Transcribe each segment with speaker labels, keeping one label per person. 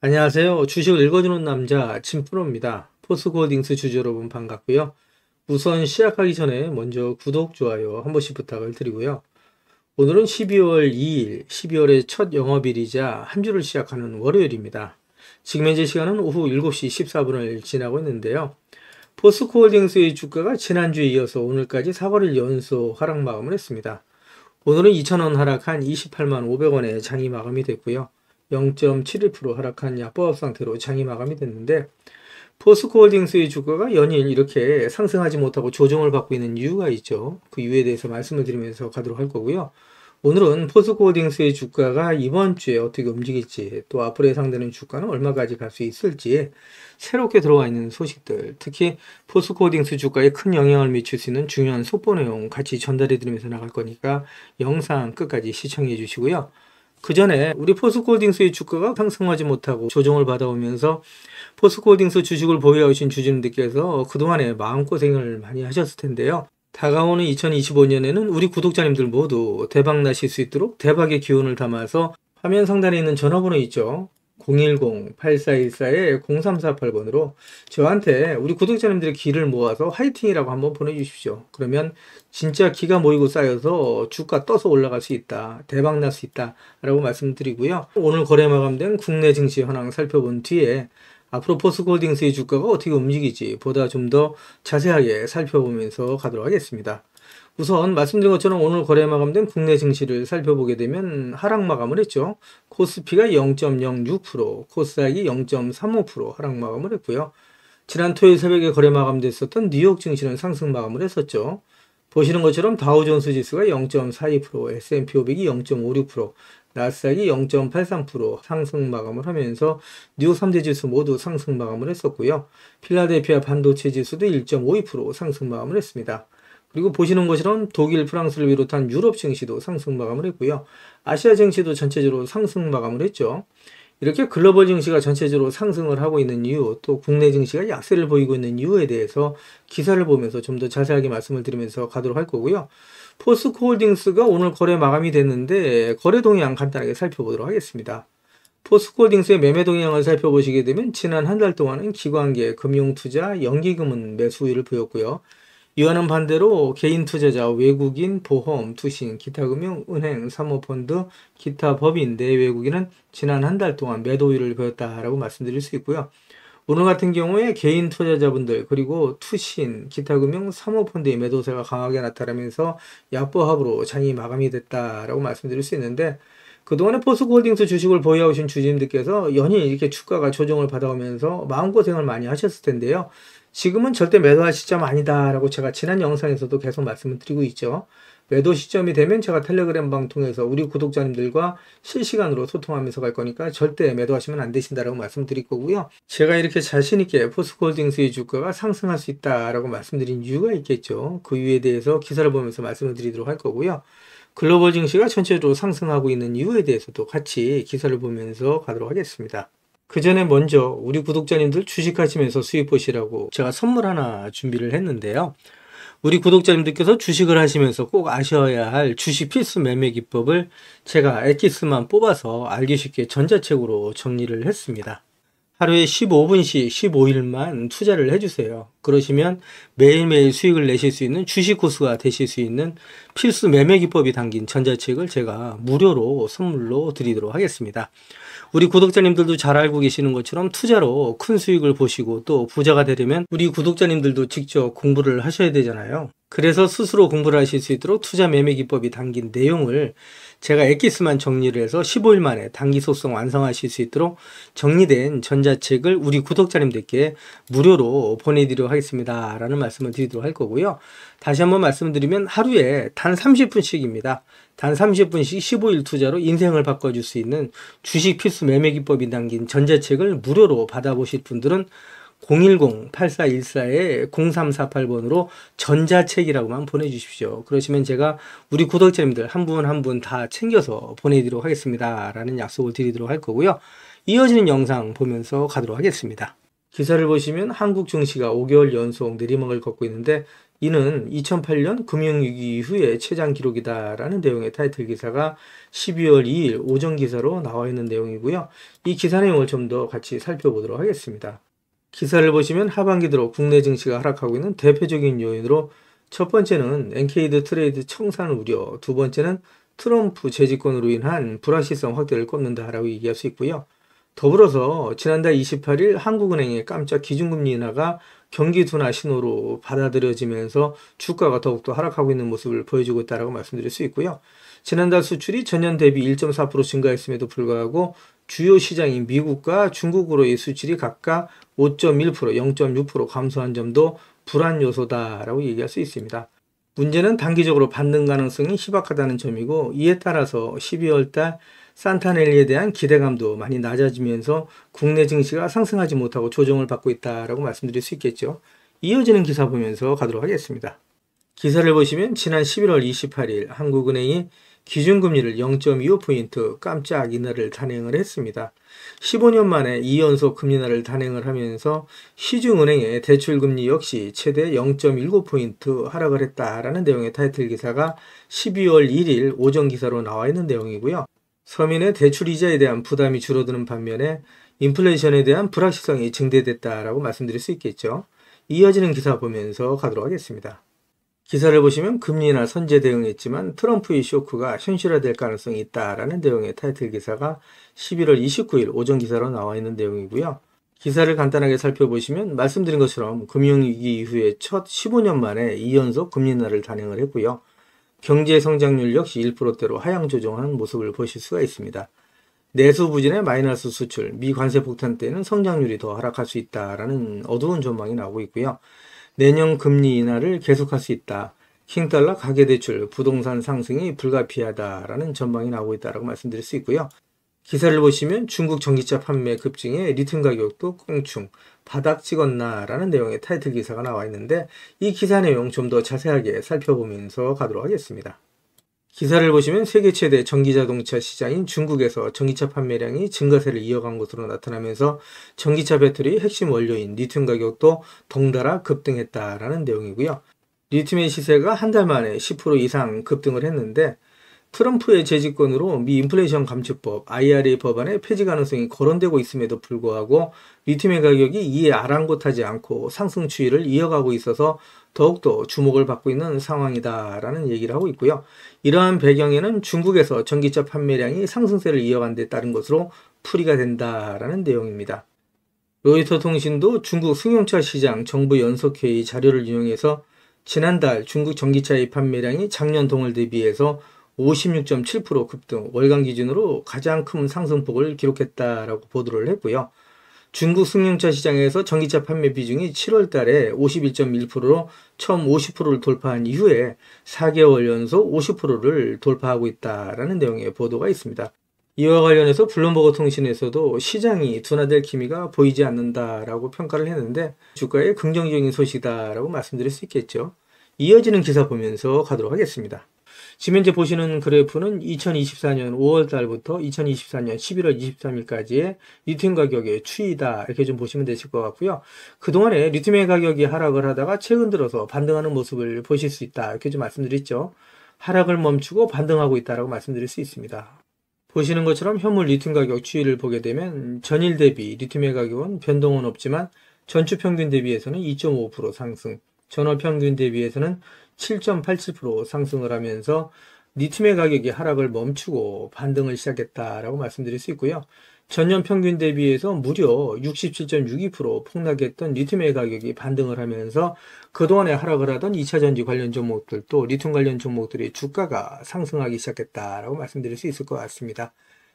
Speaker 1: 안녕하세요. 주식을 읽어주는 남자 진프로입니다. 포스코홀딩스 주주 여러분 반갑고요. 우선 시작하기 전에 먼저 구독, 좋아요 한 번씩 부탁을 드리고요. 오늘은 12월 2일, 12월의 첫 영업일이자 한 주를 시작하는 월요일입니다. 지금 현재 시간은 오후 7시 14분을 지나고 있는데요. 포스코홀딩스의 주가가 지난주에 이어서 오늘까지 4거래일 연속 하락 마감을 했습니다. 오늘은 2,000원 하락한 28만 500원에 장이 마감이 됐고요. 0.71% 하락한 약보합 상태로 장이 마감이 됐는데, 포스코홀딩스의 주가가 연일 이렇게 상승하지 못하고 조정을 받고 있는 이유가 있죠. 그 이유에 대해서 말씀을 드리면서 가도록 할 거고요. 오늘은 포스코홀딩스의 주가가 이번 주에 어떻게 움직일지, 또 앞으로 예상되는 주가는 얼마까지 갈 수 있을지, 새롭게 들어와 있는 소식들, 특히 포스코홀딩스 주가에 큰 영향을 미칠 수 있는 중요한 속보 내용 같이 전달해 드리면서 나갈 거니까 영상 끝까지 시청해 주시고요. 그 전에 우리 포스코홀딩스의 주가가 상승하지 못하고 조정을 받아오면서 포스코홀딩스 주식을 보유하신 주주님들께서 그동안에 마음고생을 많이 하셨을 텐데요. 다가오는 2025년에는 우리 구독자님들 모두 대박 나실 수 있도록 대박의 기운을 담아서 화면 상단에 있는 전화번호 있죠. 010-8414-0348번으로 저한테 우리 구독자님들의 기를 모아서 화이팅이라고 한번 보내주십시오. 그러면 진짜 기가 모이고 쌓여서 주가 떠서 올라갈 수 있다, 대박 날 수 있다 라고 말씀드리고요. 오늘 거래 마감된 국내 증시 현황 살펴본 뒤에 앞으로 포스코홀딩스의 주가가 어떻게 움직이지 보다 좀 더 자세하게 살펴보면서 가도록 하겠습니다. 우선 말씀드린 것처럼 오늘 거래 마감된 국내 증시를 살펴보게 되면 하락 마감을 했죠. 코스피가 0.06%, 코스닥이 0.35% 하락 마감을 했고요. 지난 토요일 새벽에 거래 마감됐었던 뉴욕 증시는 상승 마감을 했었죠. 보시는 것처럼 다우존스 지수가 0.42%, S&P 500이 0.56%, 나스닥이 0.83% 상승 마감을 하면서 뉴욕 3대 지수 모두 상승 마감을 했었고요. 필라델피아 반도체 지수도 1.52% 상승 마감을 했습니다. 그리고 보시는 것처럼 독일, 프랑스를 비롯한 유럽 증시도 상승 마감을 했고요. 아시아 증시도 전체적으로 상승 마감을 했죠. 이렇게 글로벌 증시가 전체적으로 상승을 하고 있는 이유, 또 국내 증시가 약세를 보이고 있는 이유에 대해서 기사를 보면서 좀 더 자세하게 말씀을 드리면서 가도록 할 거고요. 포스코홀딩스가 오늘 거래 마감이 됐는데 거래 동향 간단하게 살펴보도록 하겠습니다. 포스코홀딩스의 매매 동향을 살펴보시게 되면 지난 한 달 동안은 기관계, 금융투자, 연기금은 매수 우위를 보였고요. 이와는 반대로 개인 투자자, 외국인, 보험, 투신, 기타 금융, 은행, 사모펀드, 기타 법인, 내외국인은 지난 한 달 동안 매도 우위를 보였다라고 말씀드릴 수 있고요. 오늘 같은 경우에 개인 투자자분들 그리고 투신, 기타 금융, 사모펀드의 매도세가 강하게 나타나면서 약보합으로 장이 마감이 됐다라고 말씀드릴 수 있는데, 그동안에 포스코홀딩스 주식을 보유하신 주주님들께서 연일 이렇게 주가가 조정을 받아오면서 마음고생을 많이 하셨을 텐데요. 지금은 절대 매도할 시점 아니다라고 제가 지난 영상에서도 계속 말씀을 드리고 있죠. 매도 시점이 되면 제가 텔레그램 방 통해서 우리 구독자님들과 실시간으로 소통하면서 갈 거니까 절대 매도하시면 안 되신다라고 말씀드릴 거고요. 제가 이렇게 자신있게 포스코홀딩스의 주가가 상승할 수 있다라고 말씀드린 이유가 있겠죠. 그 이유에 대해서 기사를 보면서 말씀을 드리도록 할 거고요. 글로벌 증시가 전체적으로 상승하고 있는 이유에 대해서도 같이 기사를 보면서 가도록 하겠습니다. 그 전에 먼저 우리 구독자님들 주식하시면서 수익 보시라고 제가 선물 하나 준비를 했는데요. 우리 구독자님들께서 주식을 하시면서 꼭 아셔야 할 주식 필수 매매 기법을 제가 엑기스만 뽑아서 알기 쉽게 전자책으로 정리를 했습니다. 하루에 15분씩 15일만 투자를 해주세요. 그러시면 매일매일 수익을 내실 수 있는 주식 고수가 되실 수 있는 필수 매매 기법이 담긴 전자책을 제가 무료로 선물로 드리도록 하겠습니다. 우리 구독자님들도 잘 알고 계시는 것처럼 투자로 큰 수익을 보시고 또 부자가 되려면 우리 구독자님들도 직접 공부를 하셔야 되잖아요. 그래서 스스로 공부를 하실 수 있도록 투자 매매 기법이 담긴 내용을 제가 엑기스만 정리를 해서 15일 만에 단기 속성 완성하실 수 있도록 정리된 전자책을 우리 구독자님들께 무료로 보내드리도록 하겠습니다 라는 말씀을 드리도록 할 거고요. 다시 한번 말씀드리면 하루에 단 30분씩입니다. 단 30분씩 15일 투자로 인생을 바꿔줄 수 있는 주식 필수 매매 기법이 담긴 전자책을 무료로 받아보실 분들은 010-8414-0348번으로 전자책이라고만 보내주십시오. 그러시면 제가 우리 구독자님들 한 분 한 분 다 챙겨서 보내드리도록 하겠습니다 라는 약속을 드리도록 할 거고요. 이어지는 영상 보면서 가도록 하겠습니다. 기사를 보시면 한국 증시가 5개월 연속 내리막을 걷고 있는데 이는 2008년 금융위기 이후의 최장 기록이다라는 내용의 타이틀 기사가 12월 2일 오전 기사로 나와 있는 내용이고요. 이 기사 내용을 좀 더 같이 살펴보도록 하겠습니다. 기사를 보시면 하반기 들어 국내 증시가 하락하고 있는 대표적인 요인으로 첫 번째는 엔케이드 트레이드 청산 우려, 두 번째는 트럼프 재집권으로 인한 불확실성 확대를 꼽는다라고 얘기할 수 있고요. 더불어서 지난달 28일 한국은행의 깜짝 기준금리 인하가 경기 둔화 신호로 받아들여지면서 주가가 더욱더 하락하고 있는 모습을 보여주고 있다고 말씀드릴 수 있고요. 지난달 수출이 전년 대비 1.4% 증가했음에도 불구하고 주요 시장인 미국과 중국으로의 수출이 각각 5.1%, 0.6% 감소한 점도 불안 요소다라고 얘기할 수 있습니다. 문제는 단기적으로 반등 가능성이 희박하다는 점이고, 이에 따라서 12월 달 산타넬리에 대한 기대감도 많이 낮아지면서 국내 증시가 상승하지 못하고 조정을 받고 있다라고 말씀드릴 수 있겠죠. 이어지는 기사 보면서 가도록 하겠습니다. 기사를 보시면 지난 11월 28일 한국은행이 기준금리를 0.25포인트 깜짝 인하를 단행을 했습니다. 15년 만에 2연속 금리 인하를 단행을 하면서 시중은행의 대출금리 역시 최대 0.19포인트 하락을 했다라는 내용의 타이틀 기사가 12월 1일 오전 기사로 나와 있는 내용이고요. 서민의 대출 이자에 대한 부담이 줄어드는 반면에 인플레이션에 대한 불확실성이 증대됐다라고 말씀드릴 수 있겠죠. 이어지는 기사 보면서 가도록 하겠습니다. 기사를 보시면 금리 인하 선제 대응했지만 트럼프의 쇼크가 현실화될 가능성이 있다라는 내용의 타이틀 기사가 11월 29일 오전 기사로 나와 있는 내용이고요. 기사를 간단하게 살펴보시면 말씀드린 것처럼 금융위기 이후에 첫 15년 만에 2연속 금리 인하를 단행을 했고요. 경제 성장률 역시 1%대로 하향 조정하는 모습을 보실 수가 있습니다. 내수 부진의 마이너스 수출, 미 관세 폭탄 때는 성장률이 더 하락할 수 있다라는 어두운 전망이 나오고 있고요. 내년 금리 인하를 계속할 수 있다. 킹달러 가계대출, 부동산 상승이 불가피하다라는 전망이 나오고 있다라고 말씀드릴 수 있고요. 기사를 보시면 중국 전기차 판매 급증에 리튬 가격도 껑충 바닥 찍었나라는 내용의 타이틀 기사가 나와 있는데, 이 기사 내용 좀 더 자세하게 살펴보면서 가도록 하겠습니다. 기사를 보시면 세계 최대 전기자동차 시장인 중국에서 전기차 판매량이 증가세를 이어간 것으로 나타나면서 전기차 배터리 핵심 원료인 리튬 가격도 덩달아 급등했다라는 내용이고요. 리튬의 시세가 한 달 만에 10% 이상 급등을 했는데, 트럼프의 재집권으로 미 인플레이션 감축법 IRA 법안의 폐지 가능성이 거론되고 있음에도 불구하고 리튬의 가격이 이에 아랑곳하지 않고 상승 추이를 이어가고 있어서 더욱더 주목을 받고 있는 상황이다라는 얘기를 하고 있고요. 이러한 배경에는 중국에서 전기차 판매량이 상승세를 이어간 데 따른 것으로 풀이가 된다라는 내용입니다. 로이터 통신도 중국 승용차 시장 정부 연석회의 자료를 인용해서 지난달 중국 전기차의 판매량이 작년 동월 대비해서 56.7% 급등, 월간 기준으로 가장 큰 상승폭을 기록했다라고 보도를 했고요. 중국 승용차 시장에서 전기차 판매 비중이 7월 달에 51.1%로 처음 50%를 돌파한 이후에 4개월 연속 50%를 돌파하고 있다라는 내용의 보도가 있습니다. 이와 관련해서 블룸버그 통신에서도 시장이 둔화될 기미가 보이지 않는다라고 평가를 했는데, 주가의 긍정적인 소식이다라고 말씀드릴 수 있겠죠. 이어지는 기사 보면서 가도록 하겠습니다. 지금 현재 보시는 그래프는 2024년 5월 달부터 2024년 11월 23일까지의 리튬 가격의 추이다, 이렇게 좀 보시면 되실 것 같고요. 그동안에 리튬의 가격이 하락을 하다가 최근 들어서 반등하는 모습을 보실 수 있다, 이렇게 좀 말씀드렸죠. 하락을 멈추고 반등하고 있다라고 말씀드릴 수 있습니다. 보시는 것처럼 현물 리튬 가격 추이를 보게 되면 전일 대비 리튬의 가격은 변동은 없지만 전주 평균 대비해서는 2.5% 상승, 전월 평균 대비해서는 7.87% 상승을 하면서 리튬의 가격이 하락을 멈추고 반등을 시작했다라고 말씀드릴 수 있고요. 전년 평균 대비해서 무려 67.62% 폭락했던 리튬의 가격이 반등을 하면서 그동안에 하락을 하던 2차전지 관련 종목들도 리튬 관련 종목들의 주가가 상승하기 시작했다라고 말씀드릴 수 있을 것 같습니다.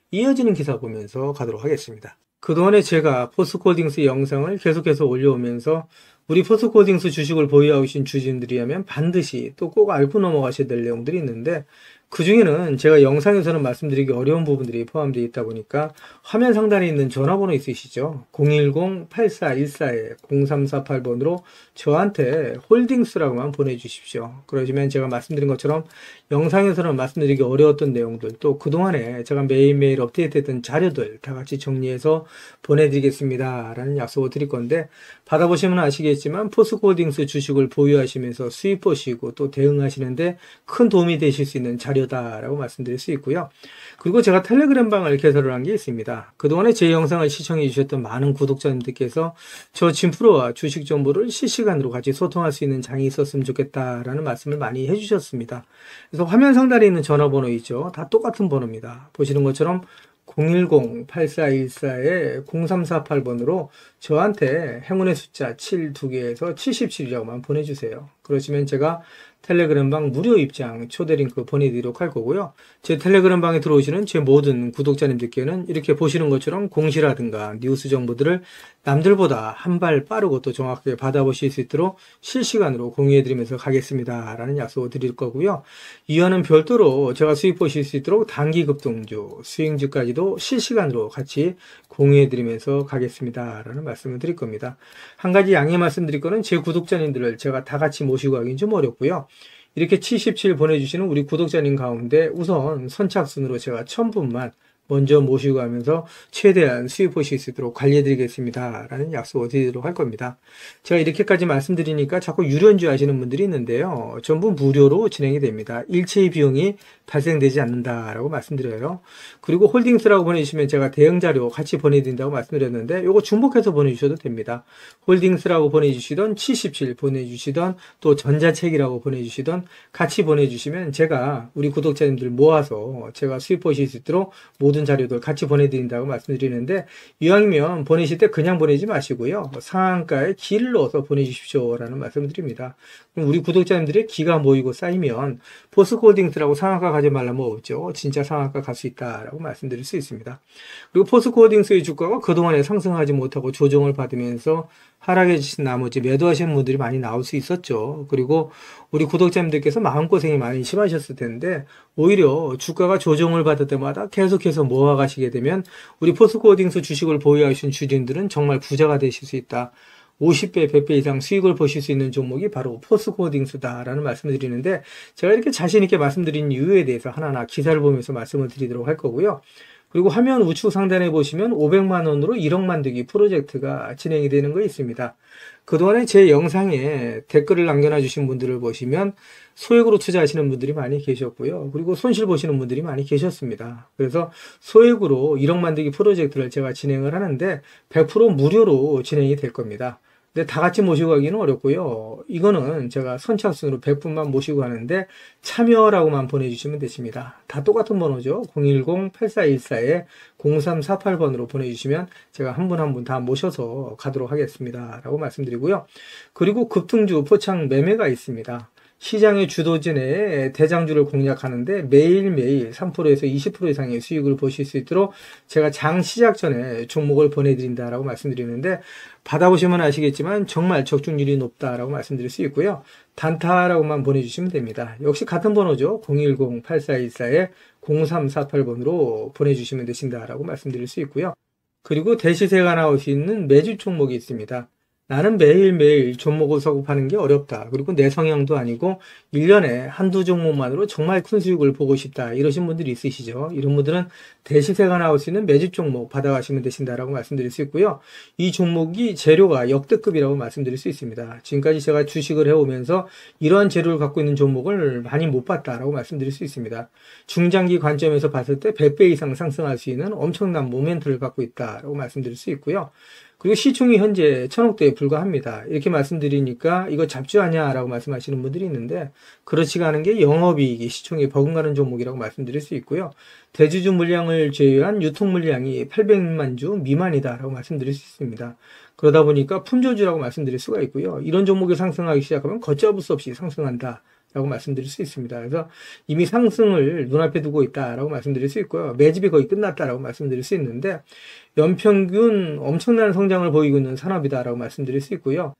Speaker 1: 이어지는 기사 보면서 가도록 하겠습니다. 그동안에 제가 포스코홀딩스 영상을 계속해서 올려오면서 우리 포스코홀딩스 주식을 보유하고 계신 주주님들이라면 반드시 또 꼭 앓고 넘어가셔야 될 내용들이 있는데, 그중에는 제가 영상에서는 말씀드리기 어려운 부분들이 포함되어 있다 보니까 화면 상단에 있는 전화번호 있으시죠? 010-8414-0348번으로 저한테 홀딩스라고만 보내주십시오. 그러시면 제가 말씀드린 것처럼 영상에서는 말씀드리기 어려웠던 내용들, 또 그동안에 제가 매일매일 업데이트했던 자료들 다 같이 정리해서 보내드리겠습니다 라는 약속을 드릴 건데, 받아보시면 아시겠지만 포스코홀딩스 주식을 보유하시면서 수익 보시고 또 대응하시는데 큰 도움이 되실 수 있는 자료다라고 말씀드릴 수 있고요. 그리고 제가 텔레그램 방을 개설을 한 게 있습니다. 그동안에 제 영상을 시청해 주셨던 많은 구독자님들께서 저 진프로와 주식 정보를 실시간으로 같이 소통할 수 있는 장이 있었으면 좋겠다라는 말씀을 많이 해주셨습니다. 그래서 화면 상단에 있는 전화번호 있죠. 다 똑같은 번호입니다. 보시는 것처럼 010-8414-0348번으로 저한테 행운의 숫자 7 2개에서 77이라고만 보내주세요. 그러시면 제가 텔레그램 방 무료 입장 초대 링크 보내드리도록 할 거고요. 제 텔레그램 방에 들어오시는 제 모든 구독자님들께는 이렇게 보시는 것처럼 공시라든가 뉴스 정보들을 남들보다 한 발 빠르고 또 정확하게 받아보실 수 있도록 실시간으로 공유해드리면서 가겠습니다 라는 약속을 드릴 거고요. 이와는 별도로 제가 수익 보실 수 있도록 단기 급등주, 수익주까지도 실시간으로 같이 공유해드리면서 가겠습니다 라는 말씀을 드릴 겁니다. 한 가지 양해 말씀드릴 거는 제 구독자님들을 제가 다 같이 모시고 하기는 좀 어렵고요. 이렇게 77 보내주시는 우리 구독자님 가운데 우선 선착순으로 제가 1000분만 먼저 모시고 가면서 최대한 수익 보실 수 있도록 관리해드리겠습니다 라는 약속을 드리도록 할 겁니다. 제가 이렇게까지 말씀드리니까 자꾸 유료인지 하시는 분들이 있는데요. 전부 무료로 진행이 됩니다. 일체의 비용이 발생되지 않는다라고 말씀드려요. 그리고 홀딩스라고 보내주시면 제가 대응 자료 같이 보내드린다고 말씀드렸는데 요거 중복해서 보내주셔도 됩니다. 홀딩스라고 보내주시던 77 보내주시던 또 전자책이라고 보내주시던 같이 보내주시면 제가 우리 구독자님들 모아서 제가 수익 보실 수 있도록 모든 자료들 같이 보내드린다고 말씀드리는데, 이왕이면 보내실 때 그냥 보내지 마시고요. 상한가에 기를 넣어서 보내주십시오 라는 말씀을 드립니다. 그럼 우리 구독자님들의 기가 모이고 쌓이면 포스코홀딩스라고 상한가 가지 말라면 없죠. 진짜 상한가 갈 수 있다라고 말씀드릴 수 있습니다. 그리고 포스코홀딩스의 주가가 그동안에 상승하지 못하고 조정을 받으면서 하락해 주신 나머지 매도하시는 분들이 많이 나올 수 있었죠. 그리고 우리 구독자님들께서 마음고생이 많이 심하셨을 텐데, 오히려 주가가 조정을 받을 때마다 계속해서 모아가시게 되면 우리 포스코홀딩스 주식을 보유하신 주주님들은 정말 부자가 되실 수 있다. 50배, 100배 이상 수익을 보실 수 있는 종목이 바로 포스코홀딩스다라는 말씀을 드리는데, 제가 이렇게 자신있게 말씀드린 이유에 대해서 하나하나 기사를 보면서 말씀을 드리도록 할 거고요. 그리고 화면 우측 상단에 보시면 500만 원으로 1억 만들기 프로젝트가 진행이 되는 거 있습니다. 그동안에 제 영상에 댓글을 남겨놔 주신 분들을 보시면 소액으로 투자하시는 분들이 많이 계셨고요. 그리고 손실 보시는 분들이 많이 계셨습니다. 그래서 소액으로 1억 만들기 프로젝트를 제가 진행을 하는데 100% 무료로 진행이 될 겁니다. 근데 다 같이 모시고 가기는 어렵고요. 이거는 제가 선착순으로 100분만 모시고 하는데 참여라고만 보내주시면 되십니다. 다 똑같은 번호죠. 010-8414-0348번으로 보내주시면 제가 한 분 한 분 다 모셔서 가도록 하겠습니다 라고 말씀드리고요. 그리고 급등주 포착 매매가 있습니다. 시장의 주도지 내에 대장주를 공략하는데 매일매일 3%에서 20% 이상의 수익을 보실 수 있도록 제가 장 시작 전에 종목을 보내드린다라고 말씀드리는데, 받아보시면 아시겠지만 정말 적중률이 높다라고 말씀드릴 수 있고요. 단타라고만 보내주시면 됩니다. 역시 같은 번호죠. 010-8414-0348번으로 보내주시면 되신다라고 말씀드릴 수 있고요. 그리고 대시세가 나올 수 있는 매주 종목이 있습니다. 나는 매일매일 종목을 서급하는 게 어렵다. 그리고 내 성향도 아니고 1년에 한두 종목만으로 정말 큰 수익을 보고 싶다. 이러신 분들이 있으시죠. 이런 분들은 대시세가 나올 수 있는 매집 종목 받아가시면 되신다라고 말씀드릴 수 있고요. 이 종목이 재료가 역대급이라고 말씀드릴 수 있습니다. 지금까지 제가 주식을 해오면서 이러한 재료를 갖고 있는 종목을 많이 못 봤다라고 말씀드릴 수 있습니다. 중장기 관점에서 봤을 때 100배 이상 상승할 수 있는 엄청난 모멘트를 갖고 있다라고 말씀드릴 수 있고요. 그리고 시총이 현재 1000억대에 불과합니다. 이렇게 말씀드리니까 이거 잡주하냐 라고 말씀하시는 분들이 있는데, 그렇지가 않은 게 영업이익이 시총이 버금가는 종목이라고 말씀드릴 수 있고요. 대주주 물량을 제외한 유통 물량이 800만 주 미만이다 라고 말씀드릴 수 있습니다. 그러다 보니까 품조주라고 말씀드릴 수가 있고요. 이런 종목이 상승하기 시작하면 걷잡을 수 없이 상승한다 라고 말씀드릴 수 있습니다. 그래서 이미 상승을 눈앞에 두고 있다라고 말씀드릴 수 있고요. 매집이 거의 끝났다라고 말씀드릴 수 있는데, 연평균 엄청난 성장을 보이고 있는 산업이다라고 말씀드릴 수 있고요.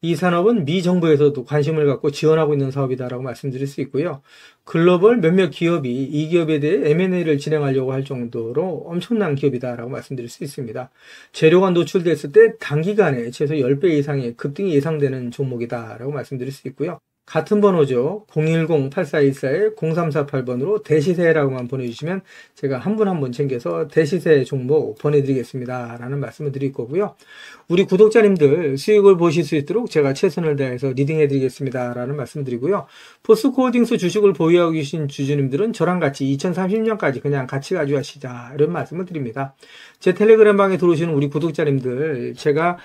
Speaker 1: 이 산업은 미 정부에서도 관심을 갖고 지원하고 있는 사업이다라고 말씀드릴 수 있고요. 글로벌 몇몇 기업이 이 기업에 대해 M&A를 진행하려고 할 정도로 엄청난 기업이다라고 말씀드릴 수 있습니다. 재료가 노출됐을 때 단기간에 최소 10배 이상의 급등이 예상되는 종목이다라고 말씀드릴 수 있고요. 같은 번호죠. 010-8424-0348번으로 대시세라고만 보내주시면 제가 한 분 한 분 챙겨서 대시세 종목 보내드리겠습니다 라는 말씀을 드릴 거고요. 우리 구독자님들 수익을 보실 수 있도록 제가 최선을 다해서 리딩해 드리겠습니다 라는 말씀 드리고요. 포스코홀딩스 주식을 보유하고 계신 주주님들은 저랑 같이 2030년까지 그냥 같이 가져가시자 이런 말씀을 드립니다. 제 텔레그램 방에 들어오시는 우리 구독자님들 제가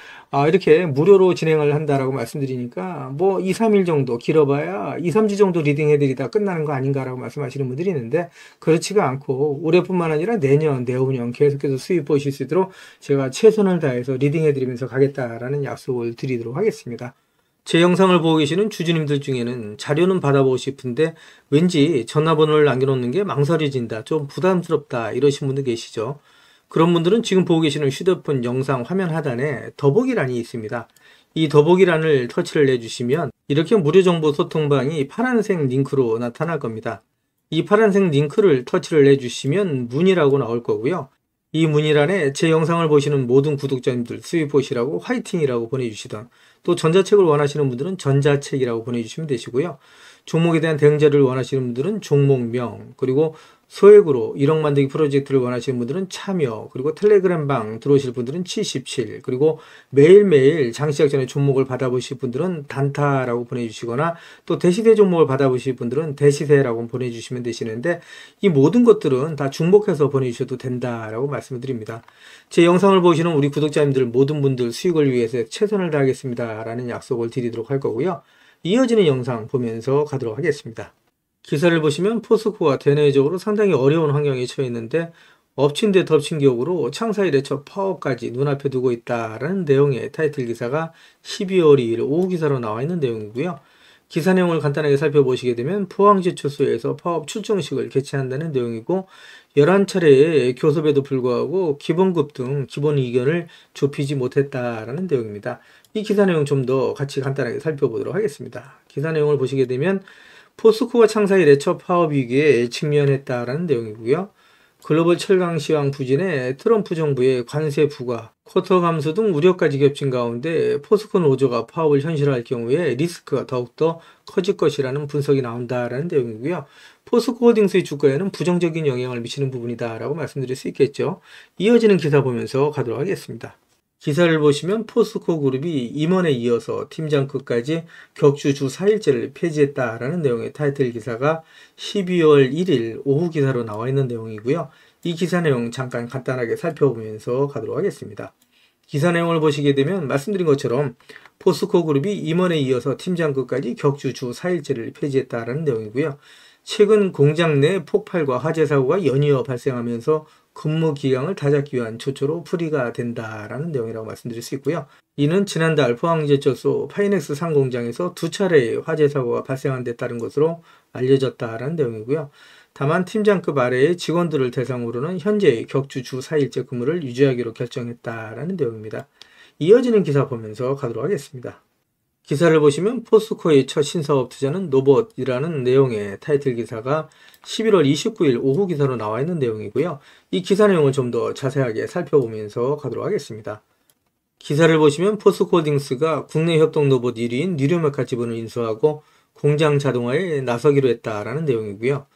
Speaker 1: 이렇게 무료로 진행을 한다라고 말씀드리니까 뭐 2, 3일 정도 길어봐야 2, 3주 정도 리딩 해드리다 끝나는 거 아닌가라고 말씀하시는 분들이 있는데 그렇지가 않고 올해뿐만 아니라 내년, 내후년 계속해서 수익 보실 수 있도록 제가 최선을 다해서 리딩 해드리면서 가겠다라는 약속을 드리도록 하겠습니다. 제 영상을 보고 계시는 주주님들 중에는 자료는 받아보고 싶은데 왠지 전화번호를 남겨놓는 게 망설여진다, 좀 부담스럽다 이러신 분들 계시죠. 그런 분들은 지금 보고 계시는 휴대폰 영상 화면 하단에 더보기란이 있습니다. 이 더보기란을 터치를 해주시면 이렇게 무료 정보 소통방이 파란색 링크로 나타날 겁니다. 이 파란색 링크를 터치를 해주시면 문의라고 나올 거고요. 이 문의란에 제 영상을 보시는 모든 구독자님들 수익 보시라고 화이팅이라고 보내주시던, 또 전자책을 원하시는 분들은 전자책이라고 보내주시면 되시고요. 종목에 대한 대응 자료를 원하시는 분들은 종목명, 그리고 소액으로 1억 만들기 프로젝트를 원하시는 분들은 참여, 그리고 텔레그램방 들어오실 분들은 77, 그리고 매일매일 장시작 전에 종목을 받아보실 분들은 단타라고 보내주시거나 또 대시세 종목을 받아보실 분들은 대시세라고 보내주시면 되시는데 이 모든 것들은 다 중복해서 보내주셔도 된다라고 말씀을 드립니다. 제 영상을 보시는 우리 구독자님들 모든 분들 수익을 위해서 최선을 다하겠습니다 라는 약속을 드리도록 할 거고요. 이어지는 영상 보면서 가도록 하겠습니다. 기사를 보시면 포스코가 대내적으로 상당히 어려운 환경에 처해 있는데 엎친 데 덮친 격으로 창사 이래 첫 파업까지 눈앞에 두고 있다라는 내용의 타이틀 기사가 12월 2일 오후 기사로 나와 있는 내용이고요. 기사 내용을 간단하게 살펴보시게 되면 포항제철소에서 파업 출정식을 개최한다는 내용이고 11차례의 교섭에도 불구하고 기본급 등 기본 이견을 좁히지 못했다라는 내용입니다. 이 기사 내용 좀 더 같이 간단하게 살펴보도록 하겠습니다. 기사 내용을 보시게 되면 포스코가 창사 이래 첫 파업 위기에 직면했다라는 내용이고요. 글로벌 철강 시황 부진에 트럼프 정부의 관세 부과, 쿼터 감소 등 우려까지 겹친 가운데 포스코 노조가 파업을 현실화할 경우에 리스크가 더욱더 커질 것이라는 분석이 나온다라는 내용이고요. 포스코홀딩스의 주가에는 부정적인 영향을 미치는 부분이다라고 말씀드릴 수 있겠죠. 이어지는 기사 보면서 가도록 하겠습니다. 기사를 보시면 포스코 그룹이 임원에 이어서 팀장급까지 격주 주 4일제를 폐지했다라는 내용의 타이틀 기사가 12월 1일 오후 기사로 나와 있는 내용이고요. 이 기사 내용 잠깐 간단하게 살펴보면서 가도록 하겠습니다. 기사 내용을 보시게 되면 말씀드린 것처럼 포스코 그룹이 임원에 이어서 팀장급까지 격주 주 4일제를 폐지했다라는 내용이고요. 최근 공장 내 폭발과 화재 사고가 연이어 발생하면서 근무 기강을 다잡기 위한 조처로 풀이가 된다라는 내용이라고 말씀드릴 수 있고요. 이는 지난달 포항제철소 파이넥스 상공장에서 2차례의 화재 사고가 발생한 데 따른 것으로 알려졌다라는 내용이고요. 다만 팀장급 아래의 직원들을 대상으로는 현재의 격주 주 4일제 근무를 유지하기로 결정했다라는 내용입니다. 이어지는 기사 보면서 가도록 하겠습니다. 기사를 보시면 포스코의 첫 신사업 투자는 노봇이라는 내용의 타이틀 기사가 11월 29일 오후 기사로 나와 있는 내용이고요. 이 기사 내용을 좀 더 자세하게 살펴보면서 가도록 하겠습니다. 기사를 보시면 포스코홀딩스가 국내 협동 로봇 1위인 뉴로메카 지분을 인수하고 공장 자동화에 나서기로 했다라는 내용이고요.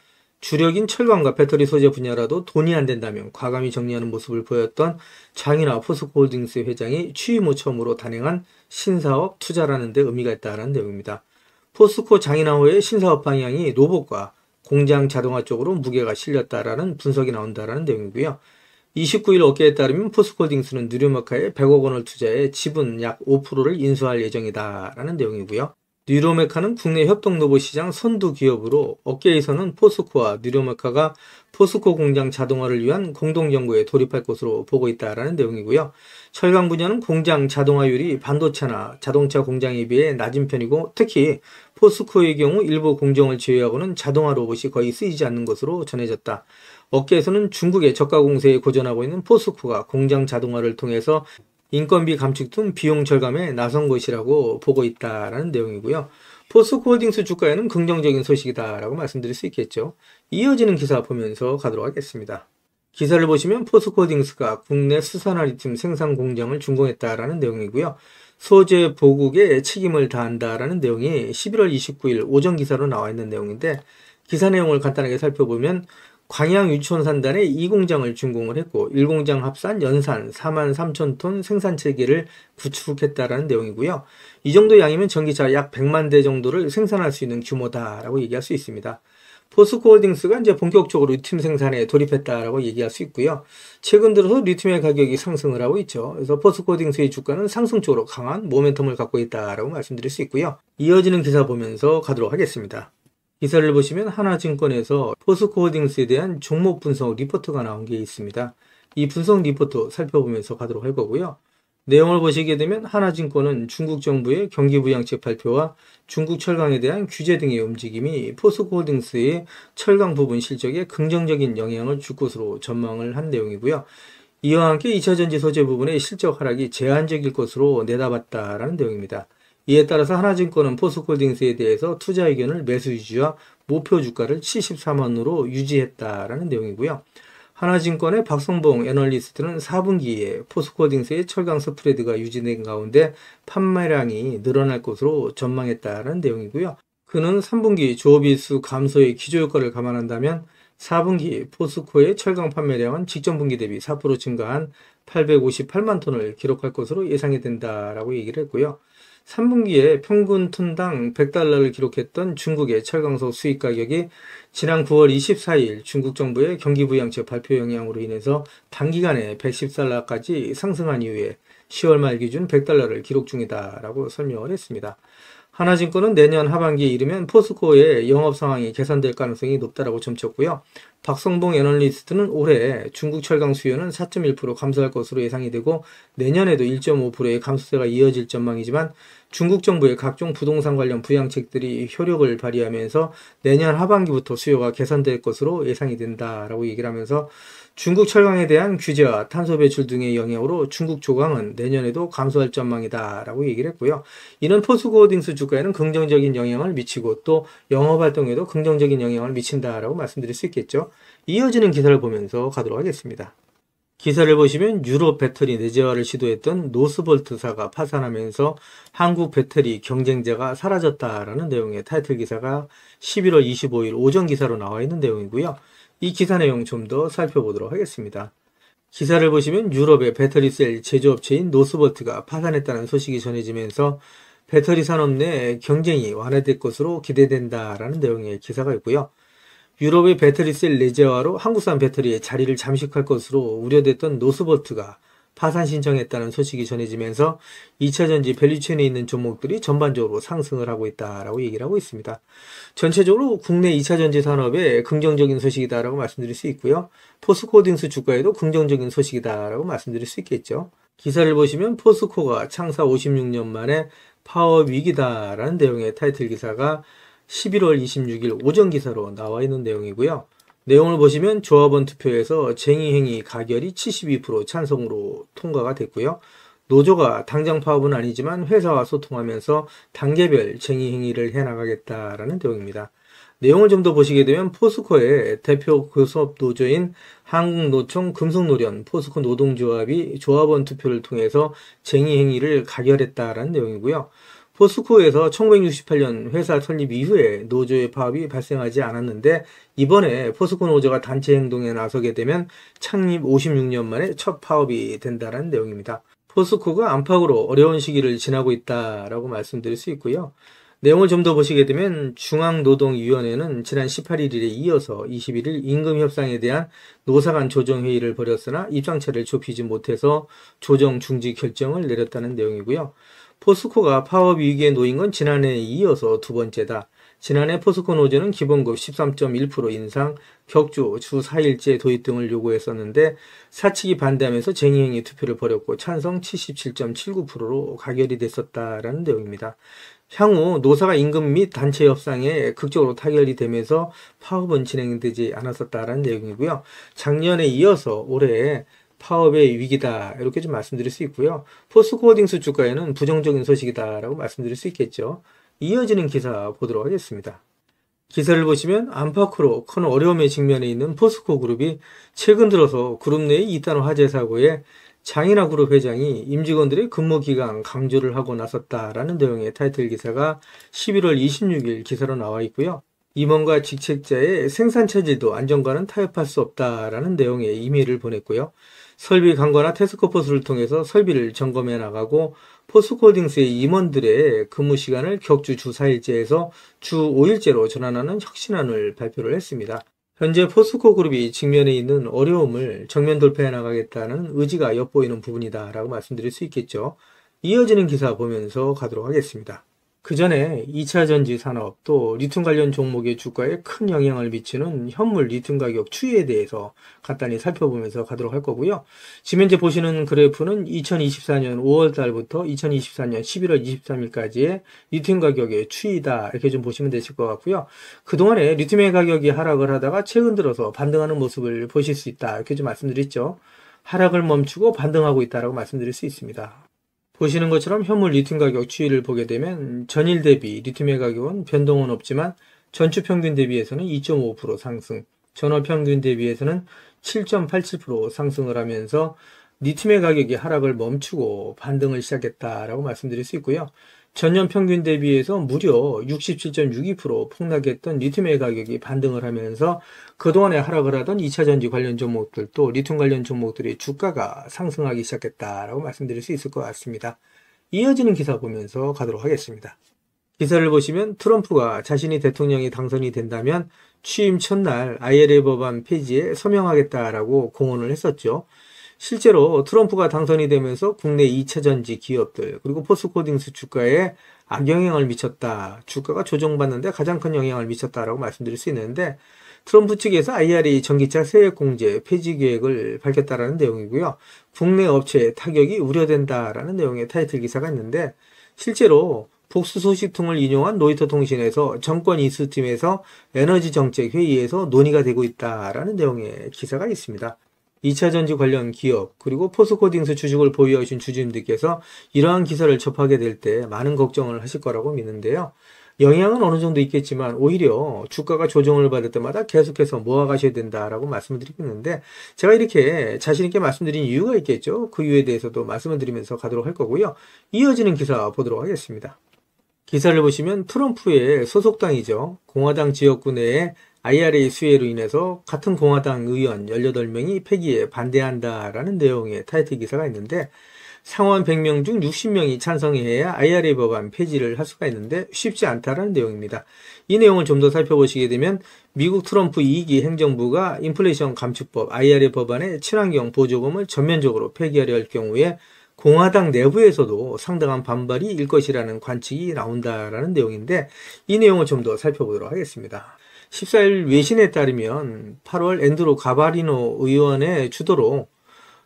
Speaker 1: 주력인 철강과 배터리 소재 분야라도 돈이 안 된다면 과감히 정리하는 모습을 보였던 장인하 포스코홀딩스 회장이 취임 후 처음으로 단행한 신사업 투자라는 데 의미가 있다는 내용입니다. 포스코 장인하호의 신사업 방향이 로봇과 공장 자동화 쪽으로 무게가 실렸다라는 분석이 나온다라는 내용이고요. 29일 업계에 따르면 포스코홀딩스는 뉴로메카에 100억 원을 투자해 지분 약 5%를 인수할 예정이다라는 내용이고요. 뉴로메카는 국내 협동 로봇 시장 선두 기업으로 업계에서는 포스코와 뉴로메카가 포스코 공장 자동화를 위한 공동 연구에 돌입할 것으로 보고 있다라는 내용이고요. 철강 분야는 공장 자동화율이 반도체나 자동차 공장에 비해 낮은 편이고 특히 포스코의 경우 일부 공정을 제외하고는 자동화 로봇이 거의 쓰이지 않는 것으로 전해졌다. 업계에서는 중국의 저가 공세에 고전하고 있는 포스코가 공장 자동화를 통해서 인건비 감축 등 비용 절감에 나선 것이라고 보고 있다라는 내용이고요. 포스코홀딩스 주가에는 긍정적인 소식이다라고 말씀드릴 수 있겠죠. 이어지는 기사 보면서 가도록 하겠습니다. 기사를 보시면 포스코홀딩스가 국내 수산화 리튬 생산 공장을 준공했다라는 내용이고요. 소재 보국에 책임을 다한다라는 내용이 11월 29일 오전 기사로 나와 있는 내용인데, 기사 내용을 간단하게 살펴보면 광양 유천산단에 2공장을 준공을 했고 1공장 합산 연산 43,000톤 생산 체계를 구축했다라는 내용이고요. 이 정도 양이면 전기차 약 100만 대 정도를 생산할 수 있는 규모다라고 얘기할 수 있습니다. 포스코홀딩스가 이제 본격적으로 리튬 생산에 돌입했다라고 얘기할 수 있고요. 최근 들어서 리튬의 가격이 상승을 하고 있죠. 그래서 포스코홀딩스의 주가는 상승 쪽으로 강한 모멘텀을 갖고 있다라고 말씀드릴 수 있고요. 이어지는 기사 보면서 가도록 하겠습니다. 기사를 보시면 하나증권에서 포스코홀딩스에 대한 종목 분석 리포트가 나온 게 있습니다. 이 분석 리포트 살펴보면서 가도록 할 거고요. 내용을 보시게 되면 하나증권은 중국 정부의 경기부양책 발표와 중국 철강에 대한 규제 등의 움직임이 포스코홀딩스의 철강 부분 실적에 긍정적인 영향을 줄 것으로 전망을 한 내용이고요. 이와 함께 2차전지 소재 부분의 실적 하락이 제한적일 것으로 내다봤다라는 내용입니다. 이에 따라서 하나증권은 포스코홀딩스에 대해서 투자 의견을 매수 유지와 목표 주가를 74만원으로 유지했다라는 내용이고요. 하나증권의 박성봉 애널리스트는 4분기에 포스코홀딩스의 철강 스프레드가 유지된 가운데 판매량이 늘어날 것으로 전망했다는 내용이고요. 그는 3분기 조업일수 감소의 기저효과를 감안한다면 4분기 포스코의 철강 판매량은 직전 분기 대비 4% 증가한 858만 톤을 기록할 것으로 예상이 된다라고 얘기를 했고요. 3분기에 평균 톤당 100달러를 기록했던 중국의 철강소 수입 가격이 지난 9월 24일 중국 정부의 경기부양책 발표 영향으로 인해서 단기간에 110달러까지 상승한 이후에 10월 말 기준 100달러를 기록 중이다라고 설명을 했습니다. 하나증권은 내년 하반기에 이르면 포스코의 영업 상황이 개선될 가능성이 높다라고 점쳤고요. 박성봉 애널리스트는 올해 중국 철강 수요는 4.1% 감소할 것으로 예상이 되고 내년에도 1.5%의 감소세가 이어질 전망이지만 중국 정부의 각종 부동산 관련 부양책들이 효력을 발휘하면서 내년 하반기부터 수요가 개선될 것으로 예상이 된다라고 얘기를 하면서 중국 철강에 대한 규제와 탄소 배출 등의 영향으로 중국 조강은 내년에도 감소할 전망이다 라고 얘기를 했고요. 이는 포스코홀딩스 주가에는 긍정적인 영향을 미치고 또 영업활동에도 긍정적인 영향을 미친다라고 말씀드릴 수 있겠죠. 이어지는 기사를 보면서 가도록 하겠습니다. 기사를 보시면 유럽 배터리 내재화를 시도했던 노스볼트사가 파산하면서 한국 배터리 경쟁자가 사라졌다라는 내용의 타이틀 기사가 11월 25일 오전 기사로 나와 있는 내용이고요. 이 기사 내용 좀 더 살펴보도록 하겠습니다. 기사를 보시면 유럽의 배터리셀 제조업체인 노스볼트가 파산했다는 소식이 전해지면서 배터리 산업 내 경쟁이 완화될 것으로 기대된다라는 내용의 기사가 있고요. 유럽의 배터리셀 내재화로 한국산 배터리의 자리를 잠식할 것으로 우려됐던 노스볼트가 파산 신청했다는 소식이 전해지면서 2차전지 밸류체인에 있는 종목들이 전반적으로 상승을 하고 있다라고 얘기를 하고 있습니다. 전체적으로 국내 2차전지 산업에 긍정적인 소식이다라고 말씀드릴 수 있고요. 포스코홀딩스 주가에도 긍정적인 소식이다라고 말씀드릴 수 있겠죠. 기사를 보시면 포스코가 창사 56년 만에 파워 위기다라는 내용의 타이틀 기사가 11월 26일 오전 기사로 나와 있는 내용이고요. 내용을 보시면 조합원 투표에서 쟁의행위 가결이 72% 찬성으로 통과가 됐고요. 노조가 당장 파업은 아니지만 회사와 소통하면서 단계별 쟁의행위를 해나가겠다라는 내용입니다. 내용을 좀 더 보시게 되면 포스코의 대표 교섭 노조인 한국노총 금속노련 포스코 노동조합이 조합원 투표를 통해서 쟁의행위를 가결했다라는 내용이고요. 포스코에서 1968년 회사 설립 이후에 노조의 파업이 발생하지 않았는데 이번에 포스코 노조가 단체 행동에 나서게 되면 창립 56년 만에 첫 파업이 된다는 내용입니다. 포스코가 안팎으로 어려운 시기를 지나고 있다라고 말씀드릴 수 있고요. 내용을 좀 더 보시게 되면 중앙노동위원회는 지난 18일에 이어서 21일 임금협상에 대한 노사 간 조정회의를 벌였으나 입장차를 좁히지 못해서 조정 중지 결정을 내렸다는 내용이고요. 포스코가 파업 위기에 놓인 건 지난해에 이어서 두 번째다. 지난해 포스코 노조는 기본급 13.1% 인상, 격주 주 4일제 도입 등을 요구했었는데 사측이 반대하면서 쟁의행위 투표를 벌였고 찬성 77.79%로 가결이 됐었다라는 내용입니다. 향후 노사가 임금 및 단체 협상에 극적으로 타결이 되면서 파업은 진행되지 않았었다라는 내용이고요. 작년에 이어서 올해 파업의 위기다 이렇게 좀 말씀드릴 수 있고요. 포스코홀딩스 주가에는 부정적인 소식이다라고 말씀드릴 수 있겠죠. 이어지는 기사 보도록 하겠습니다. 기사를 보시면 안팎으로 큰 어려움에 직면해 있는 포스코 그룹이 최근 들어서 그룹 내의 이단 화재 사고에 장인하 그룹 회장이 임직원들의 근무 기간 강조를 하고 나섰다라는 내용의 타이틀 기사가 11월 26일 기사로 나와 있고요. 임원과 직책자의 생산 체질도 안전과는 타협할 수 없다라는 내용의 이메일을 보냈고요. 설비 강화나 태스크포스를 통해서 설비를 점검해 나가고 포스코홀딩스의 임원들의 근무 시간을 격주 주 4일제에서 주 5일제로 전환하는 혁신안을 발표를 했습니다. 현재 포스코 그룹이 직면해 있는 어려움을 정면 돌파해 나가겠다는 의지가 엿보이는 부분이다라고 말씀드릴 수 있겠죠. 이어지는 기사 보면서 가도록 하겠습니다. 그 전에 2차 전지 산업 또 리튬 관련 종목의 주가에 큰 영향을 미치는 현물 리튬 가격 추이에 대해서 간단히 살펴보면서 가도록 할 거고요. 지금 현재 보시는 그래프는 2024년 5월 달부터 2024년 11월 23일까지의 리튬 가격의 추이다 이렇게 좀 보시면 되실 것 같고요. 그동안에 리튬의 가격이 하락을 하다가 최근 들어서 반등하는 모습을 보실 수 있다 이렇게 좀 말씀드렸죠. 하락을 멈추고 반등하고 있다라고 말씀드릴 수 있습니다. 보시는 것처럼 현물 리튬 가격 추이를 보게 되면 전일 대비 리튬의 가격은 변동은 없지만 전주 평균 대비해서는 2.5% 상승, 전월 평균 대비해서는 7.87% 상승을 하면서 리튬의 가격이 하락을 멈추고 반등을 시작했다라고 말씀드릴 수 있고요. 전년 평균 대비해서 무려 67.62% 폭락했던 리튬의 가격이 반등을 하면서 그동안에 하락을 하던 2차 전지 관련 종목들 또 리튬 관련 종목들의 주가가 상승하기 시작했다라고 말씀드릴 수 있을 것 같습니다. 이어지는 기사 보면서 가도록 하겠습니다. 기사를 보시면 트럼프가 자신이 대통령이 당선이 된다면 취임 첫날 IRA 법안 폐지에 서명하겠다라고 공언을 했었죠. 실제로 트럼프가 당선이 되면서 국내 2차전지 기업들 그리고 포스코홀딩스 주가에 악영향을 미쳤다. 주가가 조정받는데 가장 큰 영향을 미쳤다라고 말씀드릴 수 있는데 트럼프 측에서 IRA 전기차 세액공제 폐지 계획을 밝혔다라는 내용이고요. 국내 업체의 타격이 우려된다라는 내용의 타이틀 기사가 있는데 실제로 복수 소식통을 인용한 로이터 통신에서 정권 이수팀에서 에너지 정책 회의에서 논의가 되고 있다라는 내용의 기사가 있습니다. 2차 전지 관련 기업 그리고 포스코홀딩스 주식을 보유하신 주주님들께서 이러한 기사를 접하게 될 때 많은 걱정을 하실 거라고 믿는데요. 영향은 어느 정도 있겠지만 오히려 주가가 조정을 받을 때마다 계속해서 모아가셔야 된다라고 말씀을 드리고 있는데 제가 이렇게 자신 있게 말씀드린 이유가 있겠죠. 그 이유에 대해서도 말씀을 드리면서 가도록 할 거고요. 이어지는 기사 보도록 하겠습니다. 기사를 보시면 트럼프의 소속당이죠. 공화당 지역구 내에 IRA 수혜로 인해서 같은 공화당 의원 18명이 폐기에 반대한다라는 내용의 타이틀 기사가 있는데 상원 100명 중 60명이 찬성해야 IRA 법안 폐지를 할 수가 있는데 쉽지 않다라는 내용입니다. 이 내용을 좀 더 살펴보시게 되면 미국 트럼프 2기 행정부가 인플레이션 감축법 IRA 법안의 친환경 보조금을 전면적으로 폐기하려 할 경우에 공화당 내부에서도 상당한 반발이 일 것이라는 관측이 나온다라는 내용인데 이 내용을 좀 더 살펴보도록 하겠습니다. 14일 외신에 따르면 8월 앤드루 가바리노 의원의 주도로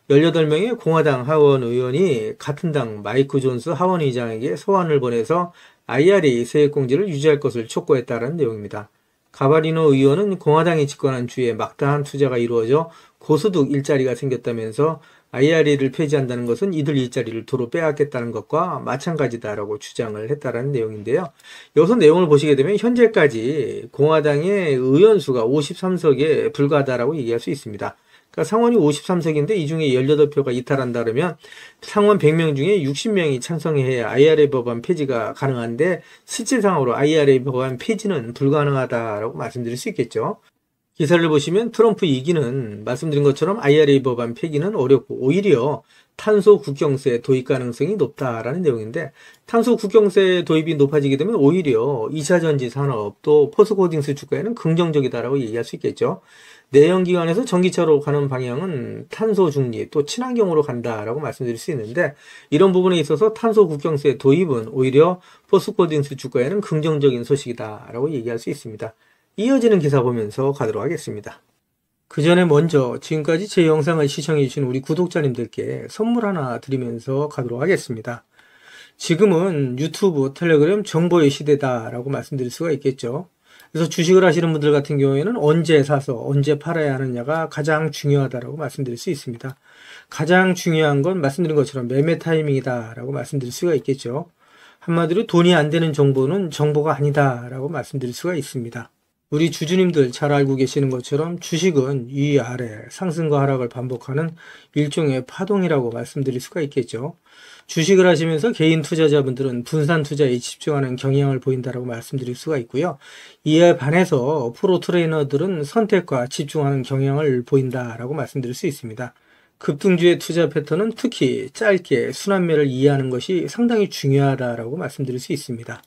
Speaker 1: 18명의 공화당 하원 의원이 같은 당 마이크 존스 하원 의장에게 소환을 보내서 IRA 세액공제를 유지할 것을 촉구했다는 내용입니다. 가바리노 의원은 공화당이 집권한 주에 막다한 투자가 이루어져 고소득 일자리가 생겼다면서 IRA를 폐지한다는 것은 이들 일자리를 도로 빼앗겠다는 것과 마찬가지다라고 주장을 했다는 내용인데요. 여기서 내용을 보시게 되면 현재까지 공화당의 의원 수가 53석에 불과하다라고 얘기할 수 있습니다. 그러니까 상원이 53석인데 이 중에 18표가 이탈한다 그러면 상원 100명 중에 60명이 찬성해야 IRA 법안 폐지가 가능한데 실질상으로 IRA 법안 폐지는 불가능하다라고 말씀드릴 수 있겠죠. 기사를 보시면 트럼프 2기는 말씀드린 것처럼 IRA 법안 폐기는 어렵고 오히려 탄소 국경세 도입 가능성이 높다라는 내용인데 탄소 국경세 도입이 높아지게 되면 오히려 2차 전지 산업 또 포스코홀딩스 주가에는 긍정적이다라고 얘기할 수 있겠죠. 내연기관에서 전기차로 가는 방향은 탄소 중립 또 친환경으로 간다라고 말씀드릴 수 있는데 이런 부분에 있어서 탄소 국경세 도입은 오히려 포스코홀딩스 주가에는 긍정적인 소식이다라고 얘기할 수 있습니다. 이어지는 기사 보면서 가도록 하겠습니다. 그 전에 먼저 지금까지 제 영상을 시청해주신 우리 구독자님들께 선물 하나 드리면서 가도록 하겠습니다. 지금은 유튜브, 텔레그램 정보의 시대다라고 말씀드릴 수가 있겠죠. 그래서 주식을 하시는 분들 같은 경우에는 언제 사서 언제 팔아야 하느냐가 가장 중요하다라고 말씀드릴 수 있습니다. 가장 중요한 건 말씀드린 것처럼 매매 타이밍이다라고 말씀드릴 수가 있겠죠. 한마디로 돈이 안 되는 정보는 정보가 아니다라고 말씀드릴 수가 있습니다. 우리 주주님들 잘 알고 계시는 것처럼 주식은 위아래 상승과 하락을 반복하는 일종의 파동이라고 말씀드릴 수가 있겠죠. 주식을 하시면서 개인 투자자분들은 분산 투자에 집중하는 경향을 보인다라고 말씀드릴 수가 있고요. 이에 반해서 프로 트레이너들은 선택과 집중하는 경향을 보인다라고 말씀드릴 수 있습니다. 급등주의 투자 패턴은 특히 짧게 순환매를 이해하는 것이 상당히 중요하다라고 말씀드릴 수 있습니다.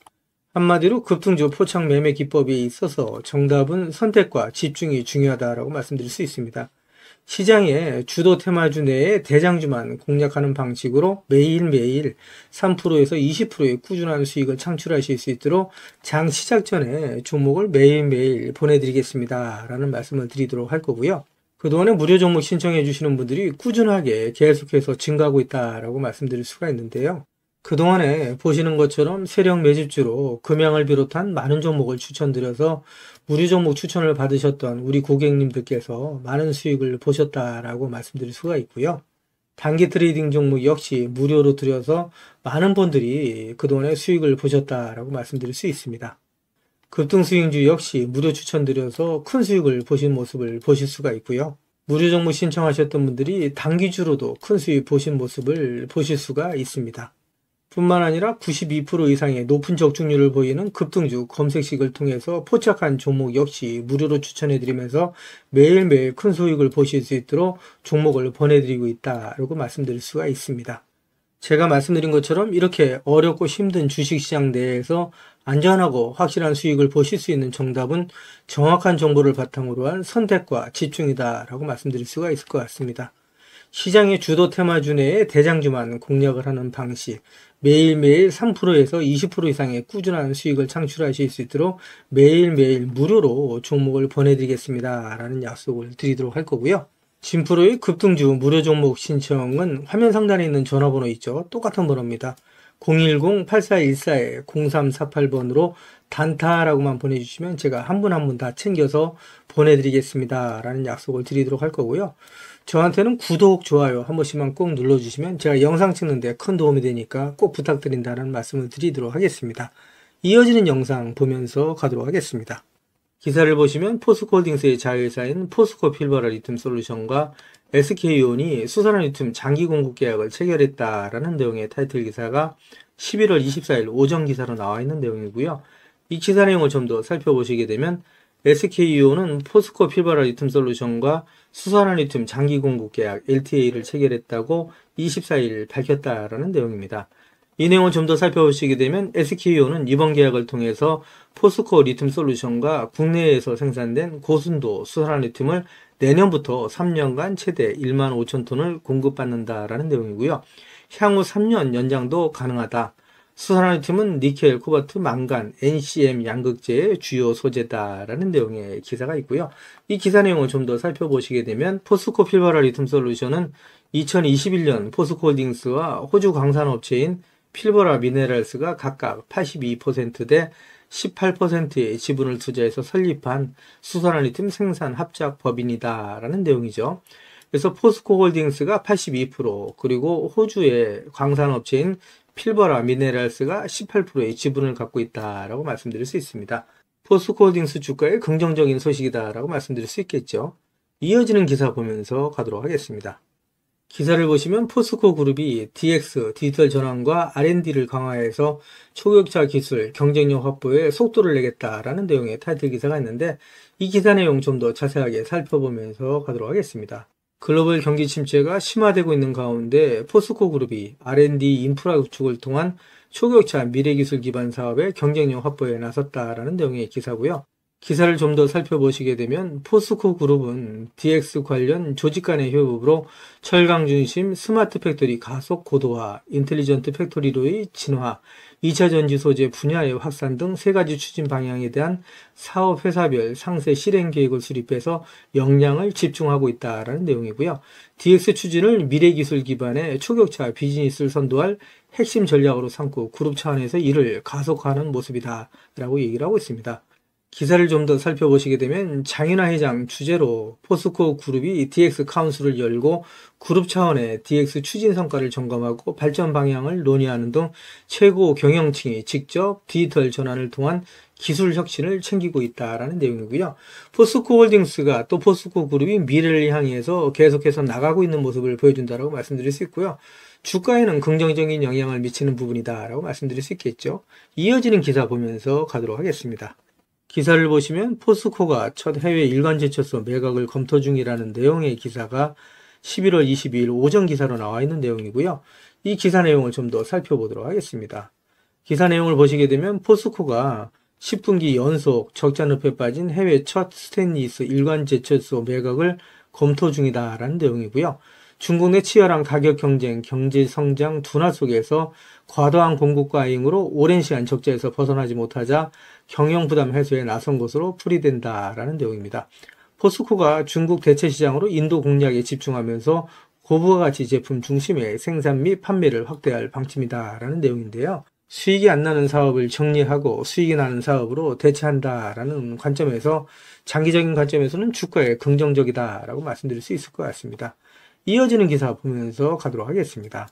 Speaker 1: 한마디로 급등주 포착 매매 기법에 있어서 정답은 선택과 집중이 중요하다라고 말씀드릴 수 있습니다. 시장의 주도 테마주 내에 대장주만 공략하는 방식으로 매일매일 3%에서 20%의 꾸준한 수익을 창출하실 수 있도록 장 시작 전에 종목을 매일매일 보내드리겠습니다 라는 말씀을 드리도록 할 거고요. 그동안에 무료 종목 신청해 주시는 분들이 꾸준하게 계속해서 증가하고 있다라고 말씀드릴 수가 있는데요. 그동안에 보시는 것처럼 세력 매집주로 금양을 비롯한 많은 종목을 추천드려서 무료 종목 추천을 받으셨던 우리 고객님들께서 많은 수익을 보셨다라고 말씀드릴 수가 있고요. 단기 트레이딩 종목 역시 무료로 드려서 많은 분들이 그동안에 수익을 보셨다라고 말씀드릴 수 있습니다. 급등 수익주 역시 무료 추천드려서 큰 수익을 보신 모습을 보실 수가 있고요. 무료 종목 신청하셨던 분들이 단기주로도 큰 수익 보신 모습을 보실 수가 있습니다. 뿐만 아니라 92% 이상의 높은 적중률을 보이는 급등주 검색식을 통해서 포착한 종목 역시 무료로 추천해드리면서 매일매일 큰 수익을 보실 수 있도록 종목을 보내드리고 있다라고 말씀드릴 수가 있습니다. 제가 말씀드린 것처럼 이렇게 어렵고 힘든 주식시장 내에서 안전하고 확실한 수익을 보실 수 있는 정답은 정확한 정보를 바탕으로 한 선택과 집중이다라고 말씀드릴 수가 있을 것 같습니다. 시장의 주도 테마주 내에 대장주만 공략을 하는 방식, 매일매일 3%에서 20% 이상의 꾸준한 수익을 창출하실 수 있도록 매일매일 무료로 종목을 보내드리겠습니다 라는 약속을 드리도록 할 거고요. 진프로의 급등주 무료 종목 신청은 화면 상단에 있는 전화번호 있죠. 똑같은 번호입니다. 010-8414-0348번으로 단타라고만 보내주시면 제가 한 분 한 분 다 챙겨서 보내드리겠습니다 라는 약속을 드리도록 할 거고요. 저한테는 구독, 좋아요 한 번씩만 꼭 눌러주시면 제가 영상 찍는데 큰 도움이 되니까 꼭 부탁드린다는 말씀을 드리도록 하겠습니다. 이어지는 영상 보면서 가도록 하겠습니다. 기사를 보시면 포스코홀딩스의 자회사인 포스코 필버라 리튬 솔루션과 SK온이 수산화 리튬 장기 공급 계약을 체결했다라는 내용의 타이틀 기사가 11월 24일 오전 기사로 나와 있는 내용이고요. 이 기사 내용을 좀 더 살펴보시게 되면 SK온은 포스코 필버라 리튬 솔루션과 수산화 리튬 장기 공급 계약 LTA를 체결했다고 24일 밝혔다라는 내용입니다. 이 내용을 좀 더 살펴보시게 되면 SK온은 이번 계약을 통해서 포스코 리튬 솔루션과 국내에서 생산된 고순도 수산화 리튬을 내년부터 3년간 최대 1만 5천 톤을 공급받는다라는 내용이고요. 향후 3년 연장도 가능하다. 수산화 리튬은 니켈, 코발트, 망간, NCM 양극재의 주요 소재다라는 내용의 기사가 있고요. 이 기사 내용을 좀 더 살펴보시게 되면 포스코 필버라 리튬 솔루션은 2021년 포스코홀딩스와 호주 광산업체인 필버라 미네랄스가 각각 82%대 18%의 지분을 투자해서 설립한 수산화 리튬 생산 합작 법인이다라는 내용이죠. 그래서 포스코홀딩스가 82% 그리고 호주의 광산업체인 필버라 미네랄스가 18%의 지분을 갖고 있다라고 말씀드릴 수 있습니다. 포스코홀딩스 주가의 긍정적인 소식이다라고 말씀드릴 수 있겠죠. 이어지는 기사 보면서 가도록 하겠습니다. 기사를 보시면 포스코 그룹이 DX, 디지털 전환과 R&D를 강화해서 초격차 기술, 경쟁력 확보에 속도를 내겠다라는 내용의 타이틀 기사가 있는데 이 기사 내용 좀 더 자세하게 살펴보면서 가도록 하겠습니다. 글로벌 경기 침체가 심화되고 있는 가운데 포스코 그룹이 R&D 인프라 구축을 통한 초격차 미래기술 기반 사업의 경쟁력 확보에 나섰다라는 내용의 기사고요. 기사를 좀 더 살펴보시게 되면 포스코 그룹은 DX 관련 조직 간의 협업으로 철강 중심 스마트 팩토리 가속 고도화, 인텔리전트 팩토리로의 진화, 2차 전지 소재 분야의 확산 등 세 가지 추진 방향에 대한 사업 회사별 상세 실행 계획을 수립해서 역량을 집중하고 있다라는 내용이고요. DX 추진을 미래 기술 기반의 초격차 비즈니스를 선도할 핵심 전략으로 삼고 그룹 차원에서 이를 가속화하는 모습이다라고 얘기를 하고 있습니다. 기사를 좀 더 살펴보시게 되면 장윤아 회장 주재로 포스코 그룹이 DX 카운슬을 열고 그룹 차원의 DX 추진 성과를 점검하고 발전 방향을 논의하는 등 최고 경영층이 직접 디지털 전환을 통한 기술 혁신을 챙기고 있다라는 내용이고요. 포스코 홀딩스가 또 포스코 그룹이 미래를 향해서 계속해서 나가고 있는 모습을 보여준다라고 말씀드릴 수 있고요. 주가에는 긍정적인 영향을 미치는 부분이다라고 말씀드릴 수 있겠죠. 이어지는 기사 보면서 가도록 하겠습니다. 기사를 보시면 포스코가 첫 해외 일간 제철소 매각을 검토 중이라는 내용의 기사가 11월 22일 오전 기사로 나와 있는 내용이고요. 이 기사 내용을 좀 더 살펴보도록 하겠습니다. 기사 내용을 보시게 되면 포스코가 10분기 연속 적자 늪에 빠진 해외 첫 스테인리스 일간 제철소 매각을 검토 중이다라는 내용이고요. 중국 내 치열한 가격 경쟁, 경제 성장 둔화 속에서 과도한 공급 과잉으로 오랜 시간 적자에서 벗어나지 못하자 경영 부담 해소에 나선 것으로 풀이된다라는 내용입니다. 포스코가 중국 대체 시장으로 인도 공략에 집중하면서 고부가 가치 제품 중심의 생산 및 판매를 확대할 방침이다라는 내용인데요. 수익이 안 나는 사업을 정리하고 수익이 나는 사업으로 대체한다라는 관점에서 장기적인 관점에서는 주가에 긍정적이다라고 말씀드릴 수 있을 것 같습니다. 이어지는 기사 보면서 가도록 하겠습니다.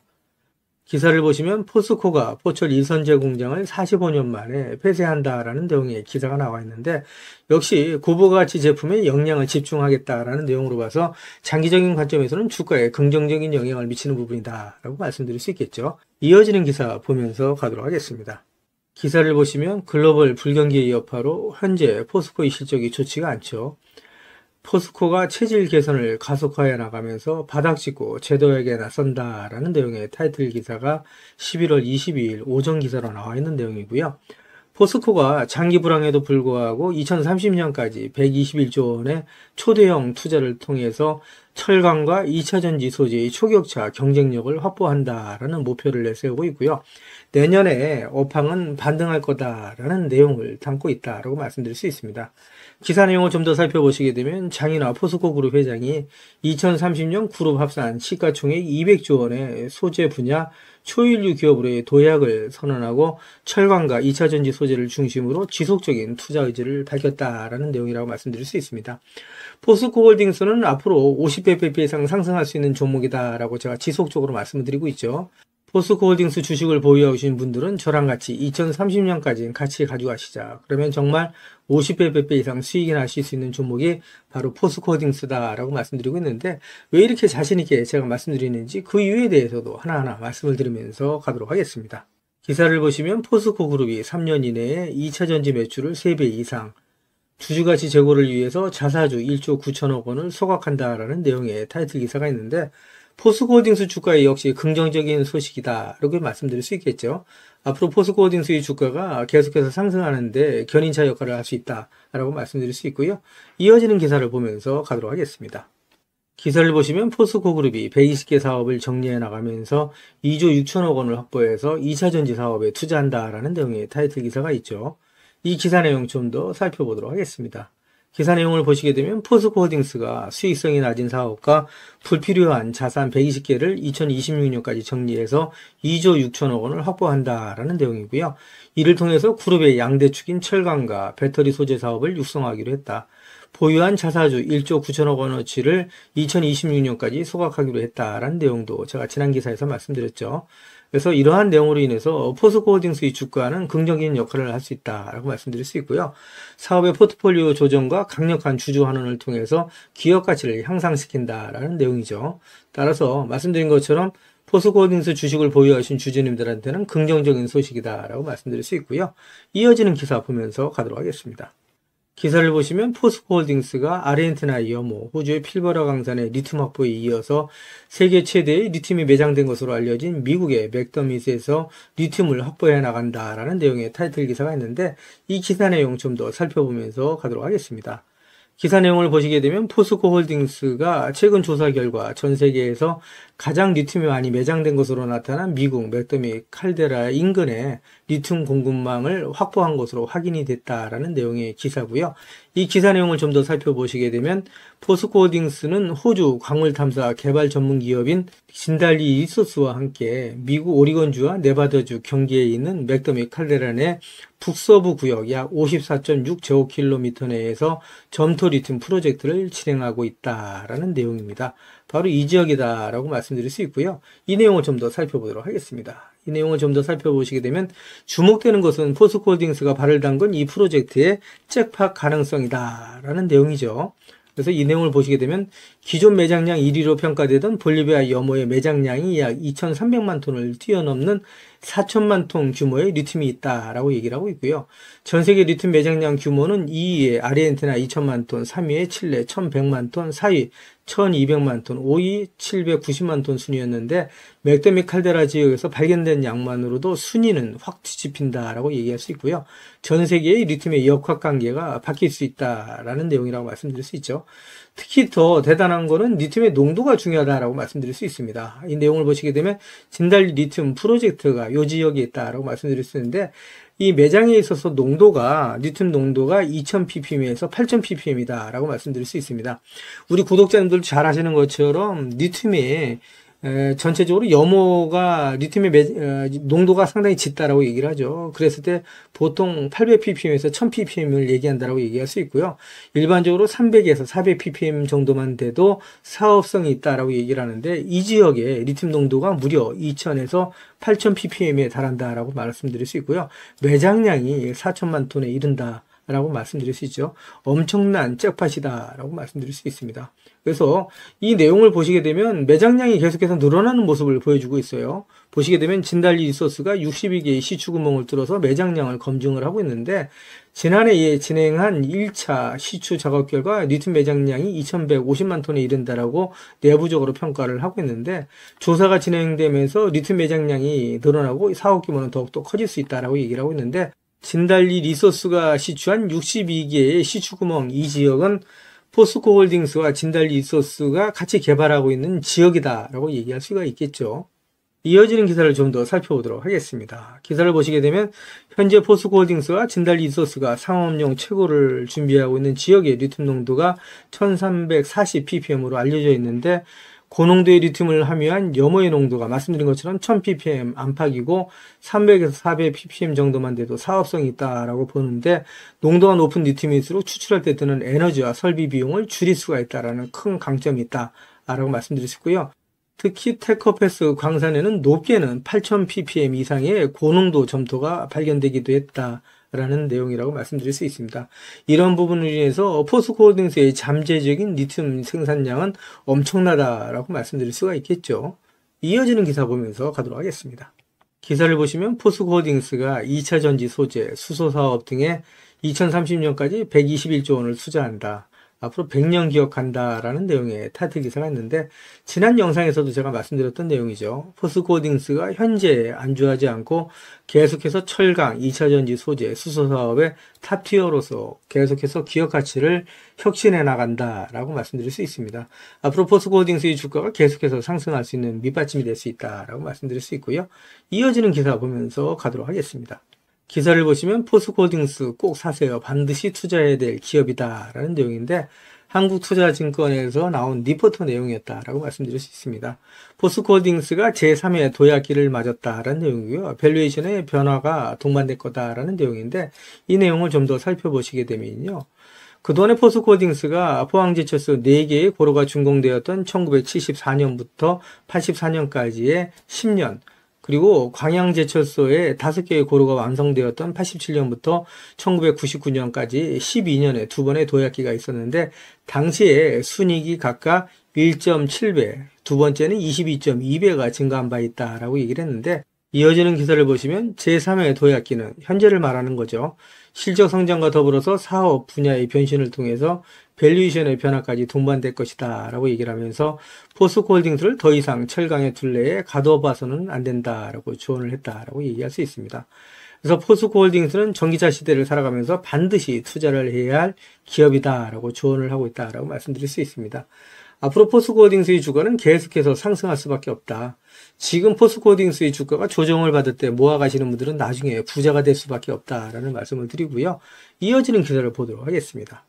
Speaker 1: 기사를 보시면 포스코가 포철 이선제 공장을 45년 만에 폐쇄한다라는 내용의 기사가 나와 있는데 역시 고부가치 제품에 역량을 집중하겠다라는 내용으로 봐서 장기적인 관점에서는 주가에 긍정적인 영향을 미치는 부분이다라고 말씀드릴 수 있겠죠. 이어지는 기사 보면서 가도록 하겠습니다. 기사를 보시면 글로벌 불경기의 여파로 현재 포스코의 실적이 좋지가 않죠. 포스코가 체질 개선을 가속화해 나가면서 바닥짓고 재도약에 나선다라는 내용의 타이틀 기사가 11월 22일 오전 기사로 나와 있는 내용이고요. 포스코가 장기 불황에도 불구하고 2030년까지 121조 원의 초대형 투자를 통해서 철강과 2차전지 소재의 초격차 경쟁력을 확보한다라는 목표를 내세우고 있고요. 내년에 업황은 반등할 거다라는 내용을 담고 있다라고 말씀드릴 수 있습니다. 기사 내용을 좀 더 살펴보시게 되면 장인아 포스코 그룹 회장이 2030년 그룹 합산 시가총액 200조 원의 소재 분야 초일류 기업으로의 도약을 선언하고 철강과 2차전지 소재를 중심으로 지속적인 투자 의지를 밝혔다라는 내용이라고 말씀드릴 수 있습니다. 포스코 홀딩스는 앞으로 50배 이상 상승할 수 있는 종목이다라고 제가 지속적으로 말씀을 드리고 있죠. 포스코 홀딩스 주식을 보유하고 계신 분들은 저랑 같이 2030년까지 같이 가져가시자. 그러면 정말 50배 이상 수익이 나실 수 있는 종목이 바로 포스코 홀딩스다라고 말씀드리고 있는데 왜 이렇게 자신있게 제가 말씀드리는지 그 이유에 대해서도 하나하나 말씀을 드리면서 가도록 하겠습니다. 기사를 보시면 포스코 그룹이 3년 이내에 2차전지 매출을 3배 이상 주주가치 제고를 위해서 자사주 1조 9천억 원을 소각한다라는 내용의 타이틀 기사가 있는데 포스코홀딩스 주가에 역시 긍정적인 소식이다 이렇게 말씀드릴 수 있겠죠. 앞으로 포스코홀딩스의 주가가 계속해서 상승하는데 견인차 역할을 할 수 있다라고 말씀드릴 수 있고요. 이어지는 기사를 보면서 가도록 하겠습니다. 기사를 보시면 포스코 그룹이 120개 사업을 정리해 나가면서 2조 6천억 원을 확보해서 2차전지 사업에 투자한다라는 내용의 타이틀 기사가 있죠. 이 기사 내용 좀 더 살펴보도록 하겠습니다. 기사 내용을 보시게 되면 포스코 홀딩스가 수익성이 낮은 사업과 불필요한 자산 120개를 2026년까지 정리해서 2조 6천억 원을 확보한다라는 내용이고요. 이를 통해서 그룹의 양대축인 철강과 배터리 소재 사업을 육성하기로 했다. 보유한 자사주 1조 9천억 원어치를 2026년까지 소각하기로 했다라는 내용도 제가 지난 기사에서 말씀드렸죠. 그래서 이러한 내용으로 인해서 포스코 홀딩스의 주가는 긍정적인 역할을 할 수 있다라고 말씀드릴 수 있고요. 사업의 포트폴리오 조정과 강력한 주주 환원을 통해서 기업 가치를 향상시킨다라는 내용이죠. 따라서 말씀드린 것처럼 포스코 홀딩스 주식을 보유하신 주주님들한테는 긍정적인 소식이다라고 말씀드릴 수 있고요. 이어지는 기사 보면서 가도록 하겠습니다. 기사를 보시면 포스코 홀딩스가 아르헨티나 여모, 호주의 필버라 강산의 리튬 확보에 이어서 세계 최대의 리튬이 매장된 것으로 알려진 미국의 맥더밋에서 리튬을 확보해 나간다라는 내용의 타이틀 기사가 있는데 이 기사 내용 좀 더 살펴보면서 가도록 하겠습니다. 기사 내용을 보시게 되면 포스코 홀딩스가 최근 조사 결과 전 세계에서 가장 리튬이 많이 매장된 것으로 나타난 미국 맥더미 칼데라 인근에 리튬 공급망을 확보한 것으로 확인이 됐다라는 내용의 기사고요. 이 기사 내용을 좀 더 살펴보시게 되면 포스코홀딩스는 호주 광물 탐사 개발 전문 기업인 진달리 리소스와 함께 미국 오리건주와 네바다주 경계에 있는 맥더미 칼데라 내 북서부 구역 약 54.6제곱킬로미터 내에서 점토 리튬 프로젝트를 진행하고 있다라는 내용입니다. 바로 이 지역이다라고 말씀드릴 수 있고요. 이 내용을 좀 더 살펴보도록 하겠습니다. 이 내용을 좀 더 살펴보시게 되면 주목되는 것은 포스코홀딩스가 발을 담근 이 프로젝트의 잭팟 가능성이다라는 내용이죠. 그래서 이 내용을 보시게 되면 기존 매장량 1위로 평가되던 볼리비아 염호의 매장량이 약 2,300만 톤을 뛰어넘는 4천만 톤 규모의 리튬이 있다라고 얘기를 하고 있고요. 전 세계 리튬 매장량 규모는 2위에 아르헨티나 2천만 톤, 3위에 칠레 1,100만 톤, 4위 1,200만 톤, 5위 790만 톤 순이었는데 맥더미 칼데라 지역에서 발견된 양만으로도 순위는 확 뒤집힌다라고 얘기할 수 있고요. 전 세계의 리튬의 역학관계가 바뀔 수 있다라는 내용이라고 말씀드릴 수 있죠. 특히 더 대단한 거는 리튬의 농도가 중요하다라고 말씀드릴 수 있습니다. 이 내용을 보시게 되면 진달리 리튬 프로젝트가 이 지역에 있다라고 말씀드릴 수 있는데 이 매장에 있어서 농도가 리튬 농도가 2000ppm에서 8000ppm이다 라고 말씀드릴 수 있습니다. 우리 구독자님들 잘 아시는 것처럼 리튬이 전체적으로 염호가 리튬의 농도가 상당히 짙다라고 얘기를 하죠. 그랬을 때 보통 800ppm에서 1000ppm을 얘기한다라고 얘기할 수 있고요. 일반적으로 300에서 400ppm 정도만 돼도 사업성이 있다라고 얘기를 하는데 이 지역의 리튬 농도가 무려 2000에서 8000ppm에 달한다라고 말씀드릴 수 있고요. 매장량이 4천만 톤에 이른다. 라고 말씀드릴 수 있죠. 엄청난 잭팟이다 라고 말씀드릴 수 있습니다. 그래서 이 내용을 보시게 되면 매장량이 계속해서 늘어나는 모습을 보여주고 있어요. 보시게 되면 진달리 리소스가 62개의 시추구멍을 뚫어서 매장량을 검증을 하고 있는데 지난해에 진행한 1차 시추 작업 결과 리튬 매장량이 2150만 톤에 이른다라고 내부적으로 평가를 하고 있는데 조사가 진행되면서 리튬 매장량이 늘어나고 사업 규모는 더욱더 커질 수 있다라고 얘기를 하고 있는데 진달리 리소스가 시추한 62개의 시추구멍 이 지역은 포스코홀딩스와 진달리 리소스가 같이 개발하고 있는 지역이다라고 얘기할 수가 있겠죠. 이어지는 기사를 좀 더 살펴보도록 하겠습니다. 기사를 보시게 되면 현재 포스코홀딩스와 진달리 리소스가 상업용 최고를 준비하고 있는 지역의 리튬 농도가 1340ppm으로 알려져 있는데 고농도의 리튬을 함유한 염호의 농도가 말씀드린 것처럼 1000ppm 안팎이고 300에서 400ppm 정도만 돼도 사업성이 있다라고 보는데 농도가 높은 리튬일수록 추출할 때 드는 에너지와 설비 비용을 줄일 수가 있다라는 큰 강점이 있다라고 말씀드릴 수 있고요. 특히 테커패스 광산에는 높게는 8000ppm 이상의 고농도 점토가 발견되기도 했다. 라는 내용이라고 말씀드릴 수 있습니다. 이런 부분으로 인해서 포스코홀딩스의 잠재적인 리튬 생산량은 엄청나다라고 말씀드릴 수가 있겠죠. 이어지는 기사 보면서 가도록 하겠습니다. 기사를 보시면 포스코홀딩스가 2차 전지 소재, 수소 사업 등에 2030년까지 121조 원을 투자한다. 앞으로 100년 기억한다라는 내용의 타이틀 기사가 있는데 지난 영상에서도 제가 말씀드렸던 내용이죠. 포스코홀딩스가 현재 안주하지 않고 계속해서 철강, 2차 전지 소재, 수소 사업의 탑티어로서 계속해서 기업 가치를 혁신해 나간다라고 말씀드릴 수 있습니다. 앞으로 포스코홀딩스의 주가가 계속해서 상승할 수 있는 밑받침이 될 수 있다라고 말씀드릴 수 있고요. 이어지는 기사 보면서 가도록 하겠습니다. 기사를 보시면 포스코홀딩스 꼭 사세요. 반드시 투자해야 될 기업이다 라는 내용인데 한국투자증권에서 나온 리포트 내용이었다라고 말씀드릴 수 있습니다. 포스코홀딩스가 제3의 도약기를 맞았다라는 내용이고요. 밸류에이션의 변화가 동반될 거다라는 내용인데 이 내용을 좀 더 살펴보시게 되면요. 그동안에 포스코홀딩스가 포항제철소 4개의 고로가 준공되었던 1974년부터 84년까지의 10년 그리고 광양제철소에 5개의 고로가 완성되었던 87년부터 1999년까지 12년의 두 번의 도약기가 있었는데 당시에 순이익이 각각 1.7배, 두 번째는 22.2배가 증가한 바 있다라고 얘기를 했는데 이어지는 기사를 보시면 제3의 도약기는 현재를 말하는 거죠. 실적 성장과 더불어서 사업 분야의 변신을 통해서 밸류에이션의 변화까지 동반될 것이다 라고 얘기를 하면서 포스코홀딩스를 더 이상 철강의 둘레에 가둬봐서는 안 된다라고 조언을 했다라고 얘기할 수 있습니다. 그래서 포스코홀딩스는 전기차 시대를 살아가면서 반드시 투자를 해야 할 기업이다라고 조언을 하고 있다라고 말씀드릴 수 있습니다. 앞으로 포스코홀딩스의 주가는 계속해서 상승할 수밖에 없다. 지금 포스코홀딩스의 주가가 조정을 받을 때 모아가시는 분들은 나중에 부자가 될 수밖에 없다라는 말씀을 드리고요. 이어지는 기사를 보도록 하겠습니다.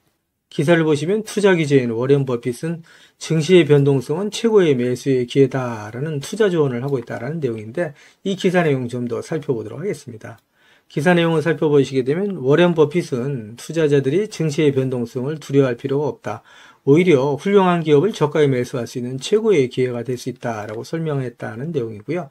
Speaker 1: 기사를 보시면 투자 기재인 워렌 버핏은 증시의 변동성은 최고의 매수의 기회다라는 투자 조언을 하고 있다라는 내용인데 이 기사 내용 좀 더 살펴보도록 하겠습니다. 기사 내용을 살펴보시게 되면 워렌 버핏은 투자자들이 증시의 변동성을 두려워할 필요가 없다. 오히려 훌륭한 기업을 저가에 매수할 수 있는 최고의 기회가 될 수 있다라고 설명했다는 내용이고요.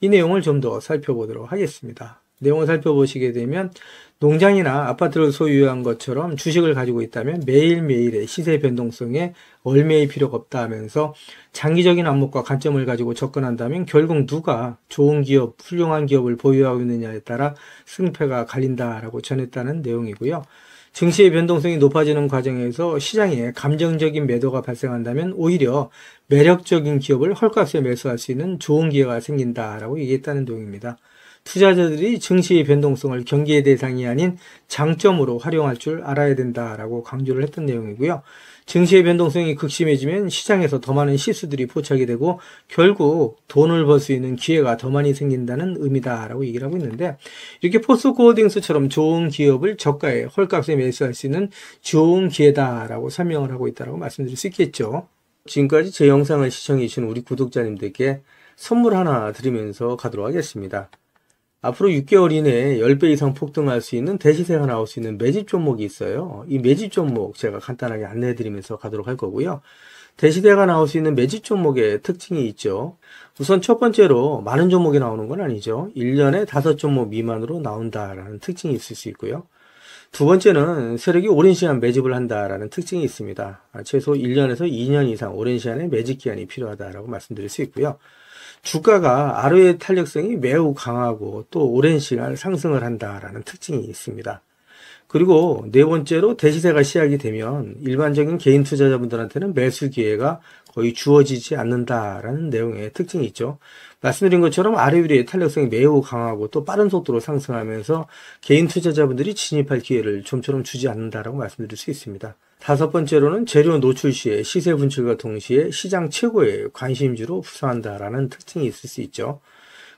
Speaker 1: 이 내용을 좀 더 살펴보도록 하겠습니다. 내용을 살펴보시게 되면 농장이나 아파트를 소유한 것처럼 주식을 가지고 있다면 매일매일의 시세 변동성에 얽매일 필요가 없다 하면서 장기적인 안목과 관점을 가지고 접근한다면 결국 누가 좋은 기업, 훌륭한 기업을 보유하고 있느냐에 따라 승패가 갈린다라고 전했다는 내용이고요. 증시의 변동성이 높아지는 과정에서 시장에 감정적인 매도가 발생한다면 오히려 매력적인 기업을 헐값에 매수할 수 있는 좋은 기회가 생긴다라고 얘기했다는 내용입니다. 투자자들이 증시의 변동성을 경계의 대상이 아닌 장점으로 활용할 줄 알아야 된다라고 강조를 했던 내용이고요. 증시의 변동성이 극심해지면 시장에서 더 많은 실수들이 포착이 되고 결국 돈을 벌 수 있는 기회가 더 많이 생긴다는 의미다라고 얘기를 하고 있는데 이렇게 포스코홀딩스처럼 좋은 기업을 저가에 헐값에 매수할 수 있는 좋은 기회다라고 설명을 하고 있다고 말씀드릴 수 있겠죠. 지금까지 제 영상을 시청해 주신 우리 구독자님들께 선물 하나 드리면서 가도록 하겠습니다. 앞으로 6개월 이내에 10배 이상 폭등할 수 있는 대시세가 나올 수 있는 매집 종목이 있어요. 이 매집 종목 제가 간단하게 안내해 드리면서 가도록 할 거고요. 대시세가 나올 수 있는 매집 종목의 특징이 있죠. 우선 첫 번째로 많은 종목이 나오는 건 아니죠. 1년에 5종목 미만으로 나온다라는 특징이 있을 수 있고요. 두 번째는 세력이 오랜 시간 매집을 한다라는 특징이 있습니다. 최소 1년에서 2년 이상 오랜 시간의 매집 기간이 필요하다라고 말씀드릴 수 있고요. 주가가 ROE 탄력성이 매우 강하고 또 오랜 시간 상승을 한다라는 특징이 있습니다. 그리고 네 번째로 대시세가 시작이 되면 일반적인 개인 투자자분들한테는 매수 기회가 거의 주어지지 않는다라는 내용의 특징이 있죠. 말씀드린 것처럼 ROE의 탄력성이 매우 강하고 또 빠른 속도로 상승하면서 개인 투자자분들이 진입할 기회를 좀처럼 주지 않는다라고 말씀드릴 수 있습니다. 다섯 번째로는 재료 노출 시에 시세 분출과 동시에 시장 최고의 관심주로 부상한다라는 특징이 있을 수 있죠.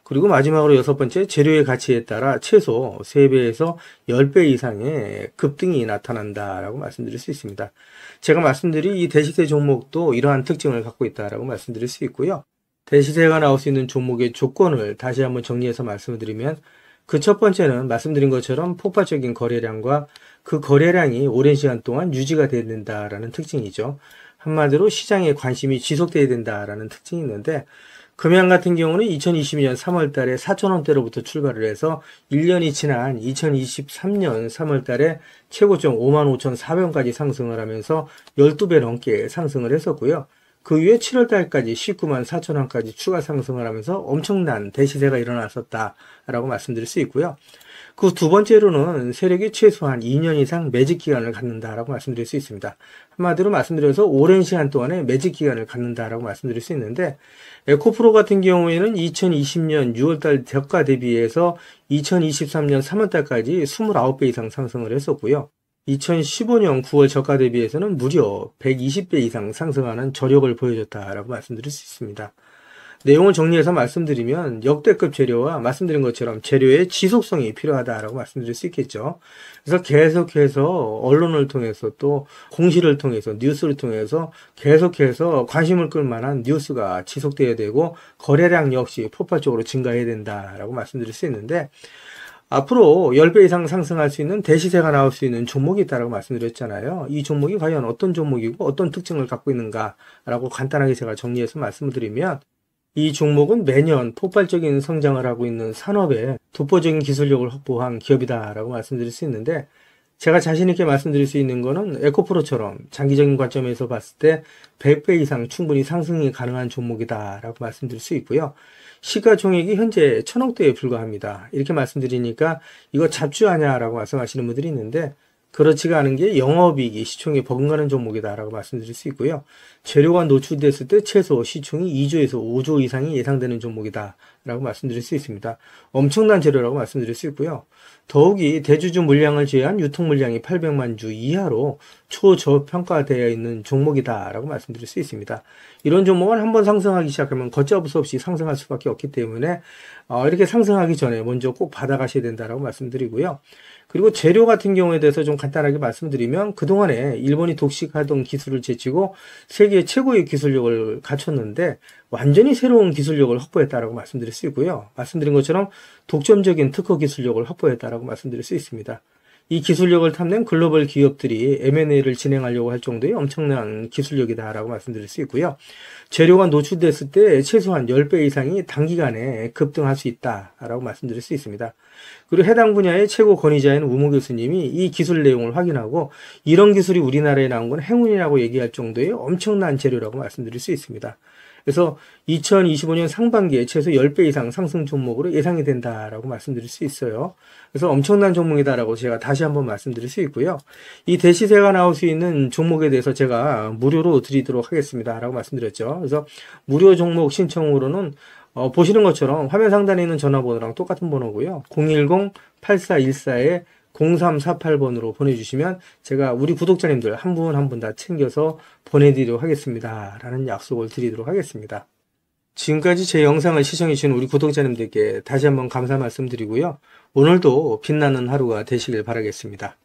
Speaker 1: 그리고 마지막으로 여섯 번째, 재료의 가치에 따라 최소 3배에서 10배 이상의 급등이 나타난다라고 말씀드릴 수 있습니다. 제가 말씀드린 이 대시세 종목도 이러한 특징을 갖고 있다라고 말씀드릴 수 있고요. 대시세가 나올 수 있는 종목의 조건을 다시 한번 정리해서 말씀을 드리면 그 첫 번째는 말씀드린 것처럼 폭발적인 거래량과 그 거래량이 오랜 시간 동안 유지가 돼야 된다라는 특징이죠. 한마디로 시장에 관심이 지속돼야 된다라는 특징이 있는데 금양 같은 경우는 2022년 3월 달에 4,000원대로부터 출발을 해서 1년이 지난 2023년 3월 달에 최고점 55,400원까지 상승을 하면서 12배 넘게 상승을 했었고요. 그 이후에 7월 달까지 194,000원까지 추가 상승을 하면서 엄청난 대시세가 일어났었다라고 말씀드릴 수 있고요. 그 두 번째로는 세력이 최소한 2년 이상 매집 기간을 갖는다라고 말씀드릴 수 있습니다. 한마디로 말씀드려서 오랜 시간 동안에 매집 기간을 갖는다라고 말씀드릴 수 있는데 에코프로 같은 경우에는 2020년 6월달 저가 대비해서 2023년 3월달까지 29배 이상 상승을 했었고요. 2015년 9월 저가 대비해서는 무려 120배 이상 상승하는 저력을 보여줬다라고 말씀드릴 수 있습니다. 내용을 정리해서 말씀드리면 역대급 재료와 말씀드린 것처럼 재료의 지속성이 필요하다라고 말씀드릴 수 있겠죠. 그래서 계속해서 언론을 통해서 또 공시를 통해서 뉴스를 통해서 계속해서 관심을 끌 만한 뉴스가 지속돼야 되고 거래량 역시 폭발적으로 증가해야 된다라고 말씀드릴 수 있는데 앞으로 10배 이상 상승할 수 있는 대시세가 나올 수 있는 종목이 있다고 말씀드렸잖아요. 이 종목이 과연 어떤 종목이고 어떤 특징을 갖고 있는가라고 간단하게 제가 정리해서 말씀을 드리면 이 종목은 매년 폭발적인 성장을 하고 있는 산업에 독보적인 기술력을 확보한 기업이다라고 말씀드릴 수 있는데 제가 자신 있게 말씀드릴 수 있는 거는 에코프로처럼 장기적인 관점에서 봤을 때 100배 이상 충분히 상승이 가능한 종목이다라고 말씀드릴 수 있고요. 시가총액이 현재 1,000억대에 불과합니다. 이렇게 말씀드리니까 이거 잡주 아냐라고 말씀하시는 분들이 있는데 그렇지가 않은 게 영업이익이 시총에 버금가는 종목이다라고 말씀드릴 수 있고요. 재료가 노출됐을 때 최소 시총이 2조에서 5조 이상이 예상되는 종목이다라고 말씀드릴 수 있습니다. 엄청난 재료라고 말씀드릴 수 있고요. 더욱이 대주주 물량을 제외한 유통 물량이 800만 주 이하로 초저평가되어 있는 종목이다라고 말씀드릴 수 있습니다. 이런 종목은 한번 상승하기 시작하면 걷잡을 수 없이 상승할 수밖에 없기 때문에 이렇게 상승하기 전에 먼저 꼭 받아가셔야 된다라고 말씀드리고요. 그리고 재료 같은 경우에 대해서 좀 간단하게 말씀드리면 그동안에 일본이 독식하던 기술을 제치고 세계 최고의 기술력을 갖췄는데 완전히 새로운 기술력을 확보했다라고 말씀드릴 수 있고요. 말씀드린 것처럼 독점적인 특허 기술력을 확보했다라고 말씀드릴 수 있습니다. 이 기술력을 탐낸 글로벌 기업들이 M&A를 진행하려고 할 정도의 엄청난 기술력이다라고 말씀드릴 수 있고요. 재료가 노출됐을 때 최소한 10배 이상이 단기간에 급등할 수 있다라고 말씀드릴 수 있습니다. 그리고 해당 분야의 최고 권위자인 우모 교수님이 이 기술 내용을 확인하고 이런 기술이 우리나라에 나온 건 행운이라고 얘기할 정도의 엄청난 재료라고 말씀드릴 수 있습니다. 그래서 2025년 상반기에 최소 10배 이상 상승 종목으로 예상이 된다라고 말씀드릴 수 있어요. 그래서 엄청난 종목이다라고 제가 다시 한번 말씀드릴 수 있고요. 이 대시세가 나올 수 있는 종목에 대해서 제가 무료로 드리도록 하겠습니다. 라고 말씀드렸죠. 그래서 무료 종목 신청으로는 보시는 것처럼 화면 상단에 있는 전화번호랑 똑같은 번호고요. 010-8414에 0348번으로 보내주시면 제가 우리 구독자님들 한 분 한 분 다 챙겨서 보내드리도록 하겠습니다. 라는 약속을 드리도록 하겠습니다. 지금까지 제 영상을 시청해주신 우리 구독자님들께 다시 한번 감사 말씀드리고요. 오늘도 빛나는 하루가 되시길 바라겠습니다.